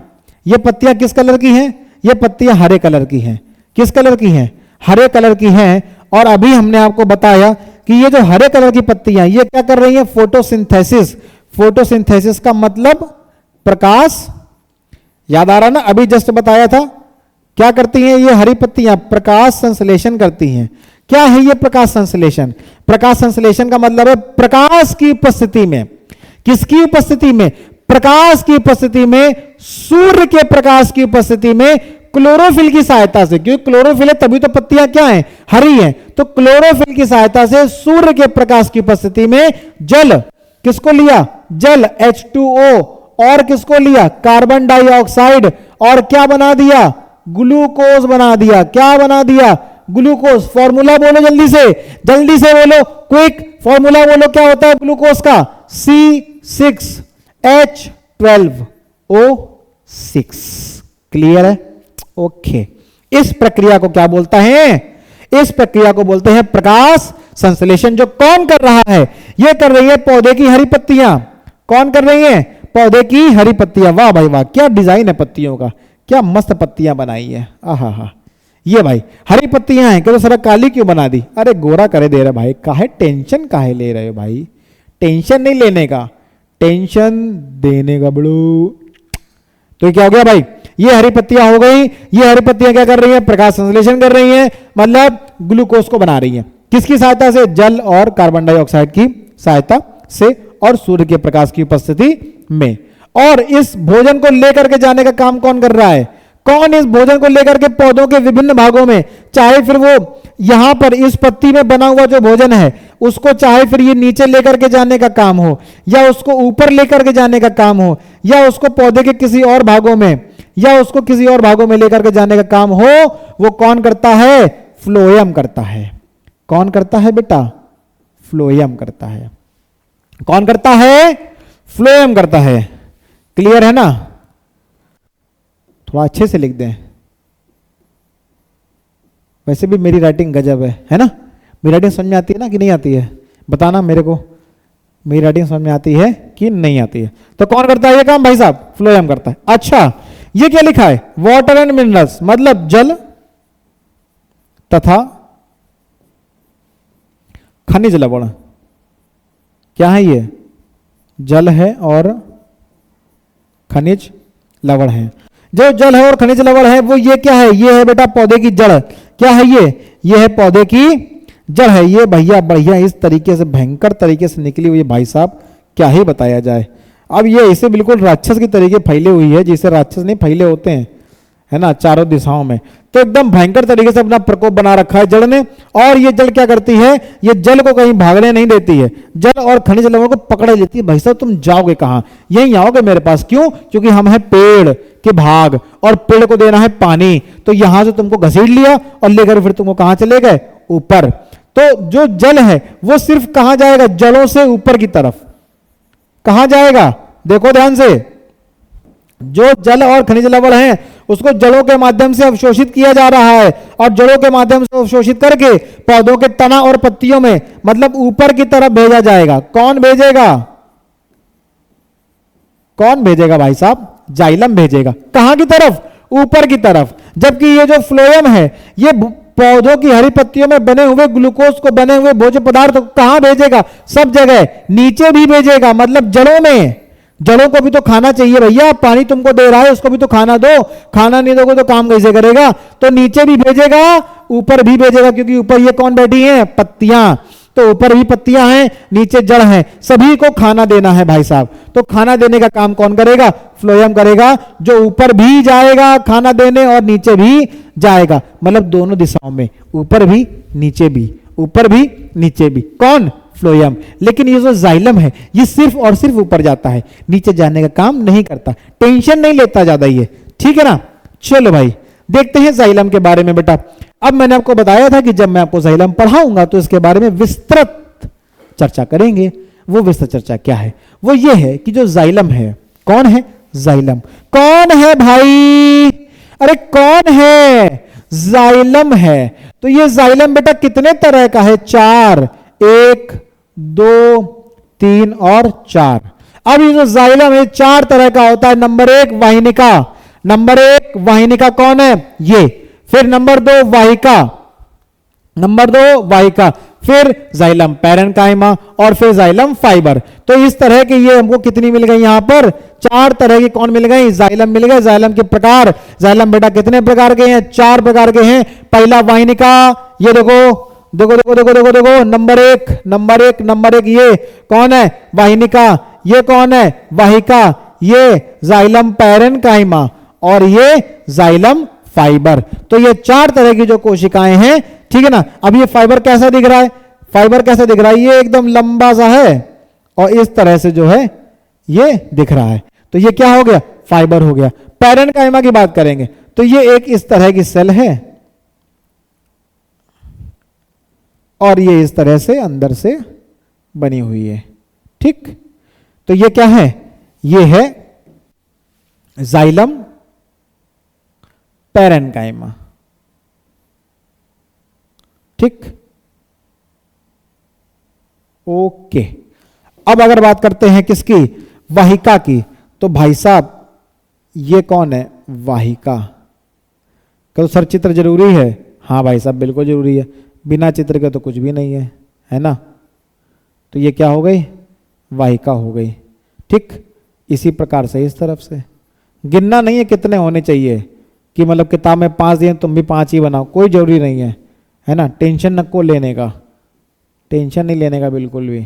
ये पत्तियां किस कलर की हैं, ये पत्तियां हरे कलर की हैं। किस कलर की हैं, हरे कलर की हैं। और अभी हमने आपको बताया कि ये जो हरे कलर की पत्तियां, ये क्या कर रही हैं, फोटोसिंथेसिस। फोटोसिंथेसिस का मतलब प्रकाश, याद आ रहा ना, अभी जस्ट बताया था। क्या करती हैं ये हरी पत्तियां, प्रकाश संश्लेषण करती हैं। क्या है ये प्रकाश संश्लेषण, प्रकाश संश्लेषण का मतलब है प्रकाश की उपस्थिति में, किसकी उपस्थिति में, प्रकाश की उपस्थिति में, सूर्य के प्रकाश की उपस्थिति में क्लोरोफिल की सहायता से, क्योंकि क्लोरोफिल है तभी तो पत्तियां क्या हैं, हरी हैं। तो क्लोरोफिल की सहायता से सूर्य के प्रकाश की उपस्थिति में जल, किसको लिया, जल H2O, और किसको लिया, कार्बन डाइऑक्साइड, और क्या बना दिया, ग्लूकोज बना दिया। क्या बना दिया, ग्लूकोज। फॉर्मूला बोलो जल्दी से बोलो, क्विक फॉर्मूला बोलो, क्या होता है ग्लूकोज का, C6H12O6। क्लियर है, ओके। इस प्रक्रिया को क्या बोलता है, इस प्रक्रिया को बोलते हैं प्रकाश संश्लेषण। जो कौन कर रहा है, ये कर रही है पौधे की हरी पत्तियां। कौन कर रही है, पौधे की हरी पत्तियां। वाह भाई वाह, क्या डिजाइन है पत्तियों का, क्या मस्त पत्तियां बनाई है। आहा, ये भाई हरी पत्तियां हैं, क्यों सर काली क्यों बना दी, अरे गोरा करे दे रहे भाई, काहे टेंशन काहे ले रहे हो भाई, टेंशन नहीं लेने का, टेंशन देने का बड़ू। तो क्या हो गया भाई, ये हरी पत्तियां हो गई। ये हरी पत्तियां क्या कर रही हैं, प्रकाश संश्लेषण कर रही हैं, मतलब ग्लूकोज को बना रही हैं। किसकी सहायता से, जल और कार्बन डाइऑक्साइड की सहायता से, और सूर्य के प्रकाश की उपस्थिति में। और इस भोजन को लेकर के जाने का काम कौन कर रहा है, कौन इस भोजन को लेकर के पौधों के विभिन्न भागों में, चाहे फिर वो यहां पर इस पत्ती में बना हुआ जो भोजन है उसको, चाहे फिर ये नीचे लेकर के जाने का काम हो, या उसको ऊपर लेकर के जाने का काम हो, या उसको पौधे के किसी और भागों में, या उसको किसी और भागों में लेकर के जाने का काम हो, वो कौन करता है, फ्लोएम करता है। कौन करता है बेटा, फ्लोएम करता है। कौन करता है? फ्लोएम करता है। क्लियर है ना? थोड़ा अच्छे से लिख दें। वैसे भी मेरी राइटिंग गजब है ना? मेरी राइटिंग समझ में आती है ना कि नहीं आती है? बताना मेरे को, मेरी राइटिंग समझ में आती है कि नहीं आती है? तो कौन करता है ये काम भाई साहब? फ्लोएम करता है। अच्छा, ये क्या लिखा है? वाटर एंड मिनरल्स, मतलब जल तथा खनिज लवण। क्या है ये? जल है और खनिज लवण है। जो जल है और खनिज लवण है वो ये क्या है? ये है बेटा पौधे की जड़। क्या है ये है पौधे की जड़ है। ये भैया बढ़िया इस तरीके से भयंकर तरीके से निकली हुई है भाई साहब, क्या ही बताया जाए। अब ये इसे बिल्कुल राक्षस की तरीके फैले हुई है, जिसे राक्षस नहीं फैले होते हैं, है ना, चारों दिशाओं में। तो एकदम भयंकर तरीके से अपना प्रकोप बना रखा है जल ने। और ये जल क्या करती है? ये जल को कहीं भागने नहीं देती है, जल और खनिज लवणों को पकड़े लेती है। भाई साहब तुम जाओगे कहां? यहीं आओगे मेरे पास। क्यों? क्योंकि हम हैं पेड़ के भाग और पेड़ को देना है पानी। तो यहां से तुमको घसीट लिया और लेकर फिर तुमको कहां चले गए? ऊपर। तो जो जल है वो सिर्फ कहां जाएगा? जलों से ऊपर की तरफ। कहां जाएगा? देखो ध्यान से, जो जल और खनिज लवण है उसको जड़ों के माध्यम से अवशोषित किया जा रहा है, और जड़ों के माध्यम से अवशोषित करके पौधों के तना और पत्तियों में, मतलब ऊपर की तरफ भेजा जाएगा। कौन भेजेगा? कौन भेजेगा भाई साहब? जाइलम भेजेगा। कहां की तरफ? ऊपर की तरफ। जबकि ये जो फ्लोएम है ये पौधों की हरी पत्तियों में बने हुए ग्लूकोज को, बने हुए भोज्य पदार्थ को कहां भेजेगा? सब जगह। नीचे भी भेजेगा, मतलब जड़ों में। जड़ों को भी तो खाना चाहिए भैया, पानी तुमको दे रहा है उसको भी तो खाना दो। खाना नहीं दोगे तो काम कैसे करेगा? तो नीचे भी भेजेगा, ऊपर भी भेजेगा, क्योंकि ऊपर ये कौन बैठी है? पत्तियां। तो ऊपर भी पत्तियां हैं, नीचे जड़ है, सभी को खाना देना है भाई साहब। तो खाना देने का काम कौन करेगा? फ्लोएम करेगा, जो ऊपर भी जाएगा खाना देने और नीचे भी जाएगा, मतलब दोनों दिशाओं में, ऊपर भी नीचे भी, ऊपर भी नीचे भी। कौन? फ्लोएम। लेकिन ये जो जाइलम है ये सिर्फ और सिर्फ ऊपर जाता है, नीचे जाने का काम नहीं करता, टेंशन नहीं लेता ज्यादा ये। ठीक है ना? चलो भाई देखते हैं जाइलम के बारे में। बेटा अब मैंने आपको बताया था कि जब मैं आपको जाइलम पढ़ाऊंगा तो इसके बारे में विस्तृत चर्चा करेंगे। वो विस्तृत चर्चा क्या है? वो ये है कि जो जाइलम है, कौन है जाइलम? कौन है भाई? अरे कौन है? जाइलम है। तो ये जाइलम बेटा कितने तरह का है? 4, 1, 2, 3 और 4। अब ये जो जाइलम है 4 तरह का होता है। नंबर 1 वाहिनिका। नंबर 1 वाहिनिका कौन है? ये। फिर नंबर 2 वाहिका। नंबर 2 वाहिका। फिर जाइलम पैरेन्काइमा और फिर जाइलम फाइबर। तो इस तरह के ये हमको कितनी मिल गई? यहां पर 4 तरह की कौन मिल गई? जाइलम मिल गए। जाइलम के प्रकार, जाइलम बेटा कितने प्रकार के हैं? 4 प्रकार के हैं। पहला वाहिनिका, ये देखो देखो देखो देखो देखो देखो, नंबर 1 ये कौन है? वाहिनिका। ये कौन है? वाहिका। ये जाइलम पैरेन्काइमा और ये जाइलम फाइबर। तो ये 4 तरह की जो कोशिकाएं हैं, ठीक है ना। अब ये फाइबर कैसा दिख रहा है? फाइबर कैसा दिख रहा है? ये एकदम लंबा सा है और इस तरह से जो है ये दिख रहा है। तो ये क्या हो गया? फाइबर हो गया। पैरेन्काइमा की बात करेंगे तो ये एक इस तरह की सेल है और ये इस तरह से अंदर से बनी हुई है। ठीक, तो ये क्या है? ये है जाइलम पैरेन्काइमा। ठीक, ओके। अब अगर बात करते हैं किसकी? वाहिका की। तो भाई साहब ये कौन है? वाहिका। कल सर चित्र जरूरी है? हाँ भाई साहब बिल्कुल जरूरी है, बिना चित्र के तो कुछ भी नहीं है, है ना। तो ये क्या हो गई? वाहिका हो गई। ठीक, इसी प्रकार से इस तरफ से गिनना नहीं है कितने होने चाहिए, कि मतलब किताब में 5 दिए तुम भी 5 ही बनाओ, कोई जरूरी नहीं है ना। टेंशन नको लेने का, टेंशन नहीं लेने का बिल्कुल भी।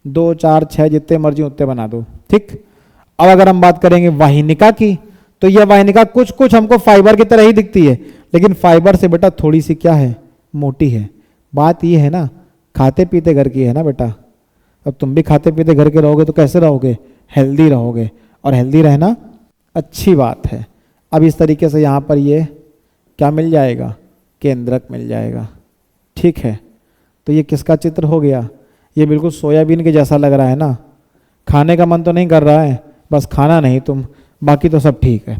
2, 4, 6 जितने मर्जी उतने बना दो। ठीक, अब अगर हम बात करेंगे वाहिनिका की, तो यह वाहिनिका कुछ कुछ हमको फाइबर की तरह ही दिखती है, लेकिन फाइबर से बेटा थोड़ी सी क्या है? मोटी है। बात यह है ना, खाते पीते घर की है ना बेटा। अब तुम भी खाते पीते घर के रहोगे तो कैसे रहोगे? हेल्दी रहोगे, और हेल्दी रहना अच्छी बात है। अब इस तरीके से यहाँ पर ये क्या मिल जाएगा? केंद्रक मिल जाएगा। ठीक है, तो ये किसका चित्र हो गया? ये बिल्कुल सोयाबीन के जैसा लग रहा है ना, खाने का मन तो नहीं कर रहा है, बस खाना नहीं तुम, बाकी तो सब ठीक है।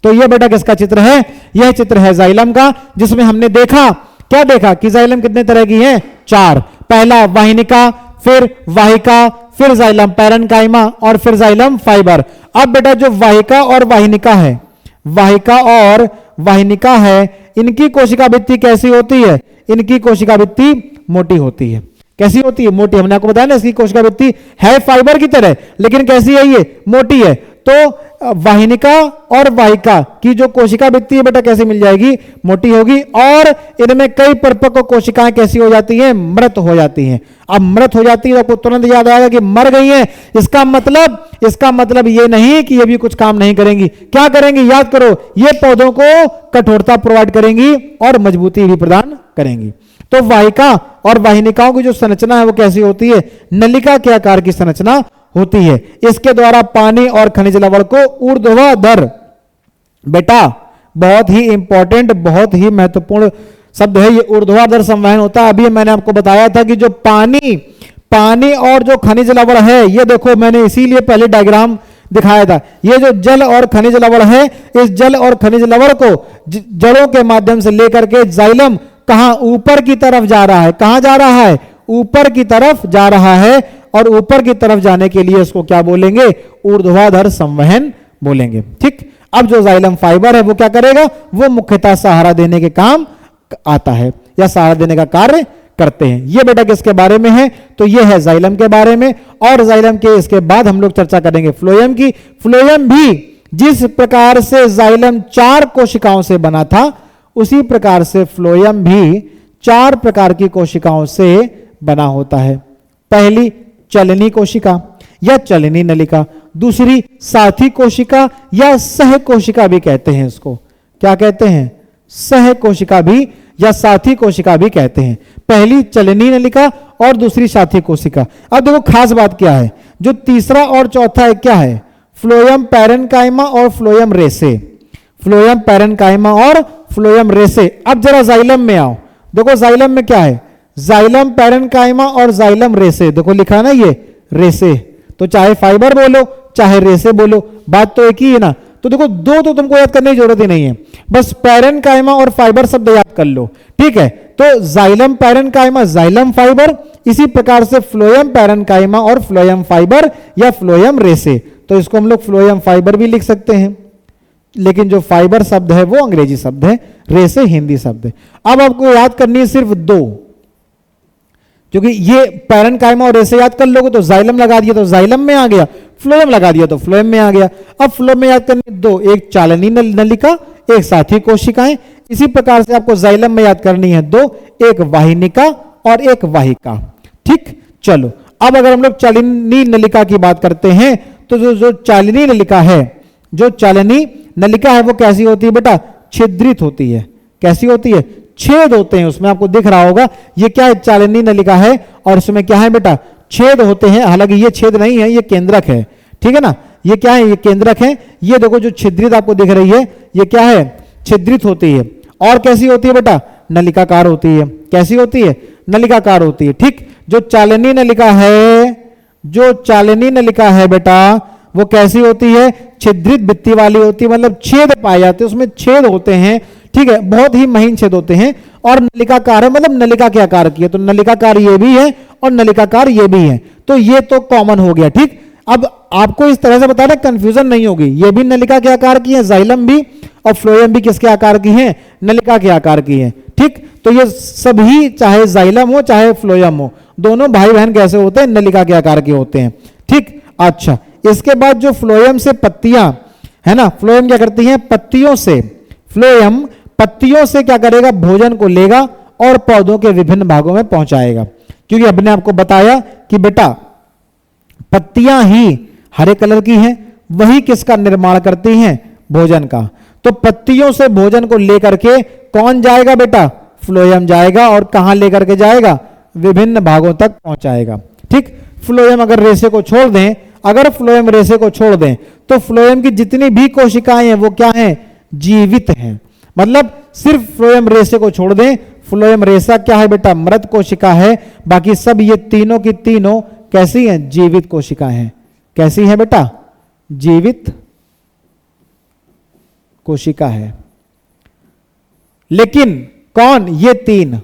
तो ये बेटा किसका चित्र है? यह चित्र है जाइलम का, जिसमें हमने देखा, क्या देखा कि जाइलम कितने तरह की है? 4। पहला वाहिनिका, फिर वाहिका, फिर जाइलम पैरेन्काइमा और फिर जाइलम फाइबर। अब बेटा जो वाहिका और वाहिनिका है, वाहिका और वाहिनिका है, इनकी कोशिका भित्ति कैसी होती है? इनकी कोशिका भित्ति मोटी होती है। कैसी होती है? मोटी। हमने आपको बताया ना इसकी कोशिका भित्ति है फाइबर की तरह, लेकिन कैसी है? ये मोटी है। तो वाहिनिका और वाहिका की जो कोशिका भित्ति है बेटा कैसी मिल जाएगी? मोटी होगी। और इनमें कई परिपक्व कोशिकाएं कैसी हो जाती हैं? मृत हो जाती हैं। अब मृत हो जाती है तो आपको तुरंत याद आएगा कि मर गई हैं। इसका मतलब ये नहीं कि ये भी कुछ काम नहीं करेंगी। क्या करेंगी? याद करो, ये पौधों को कठोरता प्रोवाइड करेंगी और मजबूती भी प्रदान करेंगी। तो वाहिका और वाहिनिकाओं की जो संरचना है वो कैसी होती है? नलिका के आकार की संरचना होती है। इसके द्वारा पानी और खनिज लवण को ऊर्ध्वाधर, बेटा बहुत ही इंपॉर्टेंट, बहुत ही महत्वपूर्ण शब्द है ये, ऊर्ध्वाधर संवहन होता है। अभी मैंने आपको बताया था कि जो पानी और जो खनिज लवण है, ये देखो मैंने इसीलिए पहले डायग्राम दिखाया था। ये जो जल और खनिज लवण है, इस जल और खनिज लवण को जड़ों के माध्यम से लेकर के जाइलम कहां? ऊपर की तरफ जा रहा है। कहां जा रहा है? ऊपर की तरफ जा रहा है। और ऊपर की तरफ जाने के लिए उसको क्या बोलेंगे? ऊर्ध्वाधर संवहन बोलेंगे। ठीक। अब जो जाइलम फाइबर है वो क्या करेगा? वो मुख्यतः सहारा देने के काम आता है या सहारा देने का कार्य करते हैं। ये बेटा किसके बारे में है? तो ये है जाइलम के बारे में। और जाइलम के इसके बाद हम लोग चर्चा करेंगे फ्लोएम की। फ्लोएम भी जिस प्रकार से जाइलम 4 कोशिकाओं से बना था, उसी प्रकार से फ्लोएम भी 4 प्रकार की कोशिकाओं से बना होता है। पहली चलनी कोशिका या चलनी नलिका, दूसरी साथी कोशिका या सह कोशिका भी कहते हैं इसको। क्या कहते हैं? सह कोशिका भी या साथी कोशिका भी कहते हैं। पहली चलनी नलिका और दूसरी साथी कोशिका। अब देखो खास बात क्या है, जो तीसरा और चौथा है क्या है? फ्लोएम पैरेन्काइमा और फ्लोएम रेसे। फ्लोएम पैरेन्काइमा और फ्लोएम रेसे। अब जरा जाइलम में आओ, देखो जाइलम में क्या है? जाइलम पैरेन्काइमा और जाइलम रेसे। देखो लिखा ना ये रेसे, तो चाहे फाइबर बोलो चाहे रेसे बोलो, बात तो एक ही है ना। तो देखो दो तो तुमको याद करने की जरूरत ही नहीं है, बस पैरेन्काइमा और फाइबर शब्द याद कर लो। ठीक है, तो जाइलम पैरेन्काइमा जाइलम फाइबर, इसी प्रकार से फ्लोएम पैरेन्काइमा और फ्लोएम फाइबर या फ्लोएम रेसे। तो इसको हम लोग फ्लोएम फाइबर भी लिख सकते हैं, लेकिन जो फाइबर शब्द है वो अंग्रेजी शब्द है, रेसे हिंदी शब्द है। अब आपको याद करनी है सिर्फ 2, क्योंकि ये पैरेन्काइमा और रेसे याद कर लोगे तो जाइलम लगा दिया तो जाइलम में आ गया, फ्लोएम लगा दिया तो फ्लोएम में आ गया। अब फ्लोएम में याद करनी 2, एक चालनी नलिका, एक साथी कोशिकाएं। इसी प्रकार से आपको जाइलम में याद करनी है 2, एक वाहिनिका और एक वाहिका। ठीक, चलो अब अगर हम लोग चालनी नलिका की बात करते हैं तो जो चालनी नलिका है, जो चालनी नलिका है वो कैसी होती है बेटा? छिद्रित होती है। कैसी होती है? छेद होते हैं उसमें, आपको दिख रहा होगा ये क्या है? चालनी नलिका है और उसमें क्या है बेटा? छेद होते हैं। हालांकि ये छेद नहीं है, ये केंद्रक है। ठीक है ना, ये क्या है? ये केंद्रक है। ये देखो जो छिद्रित आपको दिख रही है ये क्या है? छिद्रित होती है। और कैसी होती है बेटा? नलिकाकार होती है। कैसी होती है? नलिकाकार होती है। ठीक, जो चालनी नलिका है, जो चालनी नलिका है बेटा वो कैसी होती है? छिद्रित भित्ति वाली होती है, मतलब छेद पाए जाते हैं, उसमें छेद होते हैं। ठीक है, बहुत ही महीन छेद होते हैं। और नलिकाकार है, मतलब नलिका के आकार की है, तो नलिकाकार ये भी है और नलिकाकार ये भी है। तो ये तो कॉमन हो गया। ठीक, अब आपको इस तरह से बताना कंफ्यूजन नहीं होगी। ये भी नलिका के आकार की है, जाइलम भी, और फ्लोएम भी किसके आकार की है? नलिका के आकार की है। ठीक, तो ये सभी चाहे जाइलम हो चाहे फ्लोएम हो, दोनों भाई बहन कैसे होते हैं? नलिका के आकार के होते हैं। ठीक, अच्छा इसके बाद जो फ्लोएम से पत्तियां है ना, फ्लोएम क्या करती हैं? पत्तियों से, फ्लोएम पत्तियों से क्या करेगा? भोजन को लेगा और पौधों के विभिन्न भागों में पहुंचाएगा। क्योंकि हमने आपको बताया कि बेटा पत्तियां ही हरे कलर की हैं, वही किसका निर्माण करती हैं? भोजन का। तो पत्तियों से भोजन को लेकर के कौन जाएगा बेटा? फ्लोएम जाएगा। और कहां लेकर के जाएगा? विभिन्न भागों तक पहुंचाएगा। ठीक, फ्लोएम अगर रेसे को छोड़ दें, अगर फ्लोएम रेसे को छोड़ दें तो फ्लोएम की जितनी भी कोशिकाएं हैं वो क्या हैं? जीवित हैं। मतलब सिर्फ फ्लोएम रेसे को छोड़ दें, फ्लोएम रेसा क्या है बेटा? मृत कोशिका है। बाकी सब ये तीनों की तीनों कैसी हैं? जीवित कोशिका हैं। कैसी है बेटा? जीवित कोशिका है। लेकिन कौन? ये तीन।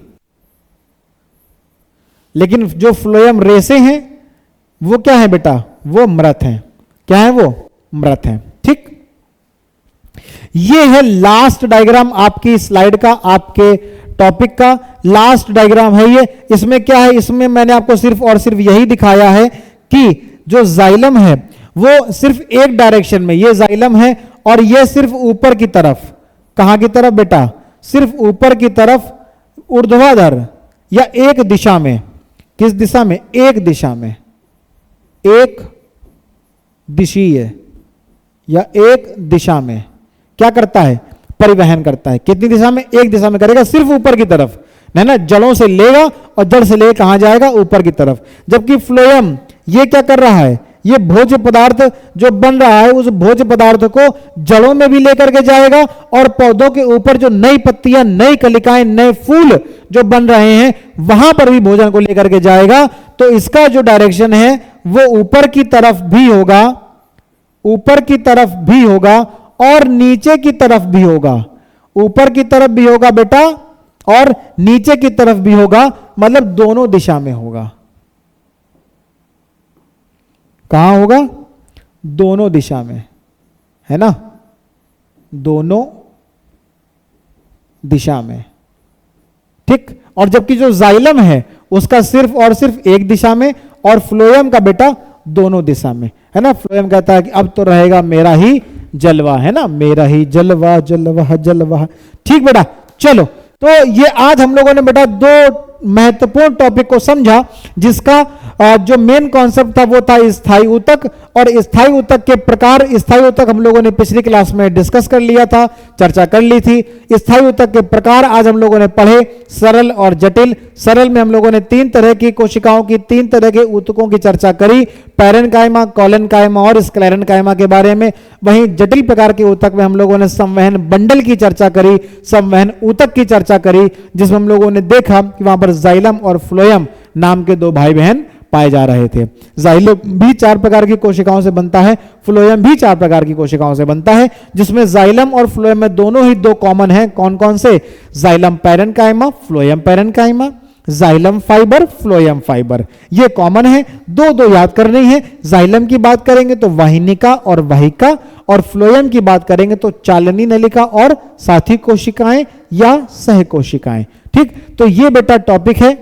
लेकिन जो फ्लोएम रेसे हैं वो क्या है बेटा? वो मृत हैं। क्या है वो? मृत हैं। ठीक, ये है लास्ट डायग्राम आपकी स्लाइड का, आपके टॉपिक का लास्ट डायग्राम है ये। इसमें क्या है? इसमें मैंने आपको सिर्फ और सिर्फ यही दिखाया है कि जो जाइलम है वो सिर्फ एक डायरेक्शन में, ये जाइलम है और ये सिर्फ ऊपर की तरफ। कहां की तरफ बेटा? सिर्फ ऊपर की तरफ, ऊर्ध्वाधर या एक दिशा में। किस दिशा में? एक दिशा में, एक दिशीय या एक दिशा में क्या करता है? परिवहन करता है। कितनी दिशा में? एक दिशा में करेगा, सिर्फ ऊपर की तरफ, है ना। जड़ों से लेगा और जड़ से लेकर कहां जाएगा? ऊपर की तरफ। जबकि फ्लोएम ये क्या कर रहा है? ये भोज्य पदार्थ जो बन रहा है उस भोज्य पदार्थ को जड़ों में भी लेकर के जाएगा और पौधों के ऊपर जो नई पत्तियां, नई कलिकाएं, नए फूल जो बन रहे हैं वहां पर भी भोजन को लेकर के जाएगा। तो इसका जो डायरेक्शन है वो ऊपर की तरफ भी होगा, ऊपर की तरफ भी होगा और नीचे की तरफ भी होगा। ऊपर की तरफ भी होगा बेटा और नीचे की तरफ भी होगा, मतलब दोनों दिशा में होगा। कहां होगा? दोनों दिशा में, है ना, दोनों दिशा में। ठीक, और जबकि जो जाइलम है उसका सिर्फ और सिर्फ एक दिशा में और फ्लोएम का बेटा दोनों दिशा में, है ना। फ्लोएम कहता है कि अब तो रहेगा मेरा ही जलवा, है ना, मेरा ही जलवा, जलवा जलवा। ठीक बेटा, चलो तो ये आज हम लोगों ने बेटा दो महत्वपूर्ण टॉपिक को समझा, जिसका जो मेन कॉन्सेप्ट था वो था स्थायी ऊतक। और स्थायी ऊतक के प्रकार, स्थायी ऊतक हम लोगों ने पिछली क्लास में डिस्कस कर लिया था, चर्चा कर ली थी। स्थायी ऊतक के प्रकार आज हम लोगों ने पढ़े, सरल और जटिल। सरल में हम लोगों ने तीन तरह की कोशिकाओं की, तीन तरह के ऊतकों की चर्चा करी, पैरेन्काइमा, कोलेनकाइमा और स्क्लेरेन्काइमा के बारे में। वहीं जटिल प्रकार के ऊतक में हम लोगों ने संवहन बंडल की चर्चा करी, संवहन ऊतक की चर्चा करी, जिसमें हम लोगों ने देखा कि वहां पर जाइलम और फ्लोएम नाम के दो भाई बहन पाए जा रहे थे। जाइलम भी 4 प्रकार की कोशिकाओं से बनता है, फ्लोएम भी 4 प्रकार की कोशिकाओं से बनता है, जिसमें जाइलम और फ्लोएम में दोनों ही दो कॉमन हैं। कौन कौन से? Xylem parenchyma, phloem parenchyma, xylem fibre, phloem fibre, ये कॉमन है। दो याद करनी है। जाइलम की बात करेंगे तो वाहिनिका और वाहिका, और फ्लोएम की बात करेंगे तो चालनी नलिका और साथी कोशिकाएं या सह कोशिकाएं। ठीक, तो ये बेटा टॉपिक है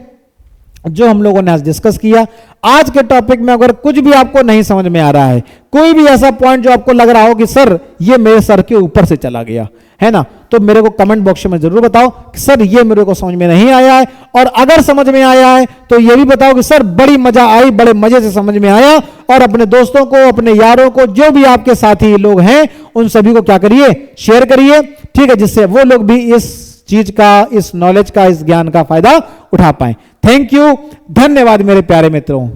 जो हम लोगों ने आज डिस्कस किया। आज के टॉपिक में अगर कुछ भी आपको नहीं समझ में आ रहा है, कोई भी ऐसा पॉइंट जो आपको लग रहा हो कि सर ये मेरे सर के ऊपर से चला गया, है ना, तो मेरे को कमेंट बॉक्स में जरूर बताओ कि सर ये मेरे को समझ में नहीं आया है। और अगर समझ में आया है तो ये भी बताओ कि सर बड़ी मजा आई, बड़े मजे से समझ में आया। और अपने दोस्तों को, अपने यारों को, जो भी आपके साथी लोग हैं उन सभी को क्या करिए? शेयर करिए। ठीक है, जिससे वो लोग भी इस चीज का, इस नॉलेज का, इस ज्ञान का फायदा उठा पाए। थैंक यू, धन्यवाद मेरे प्यारे मित्रों।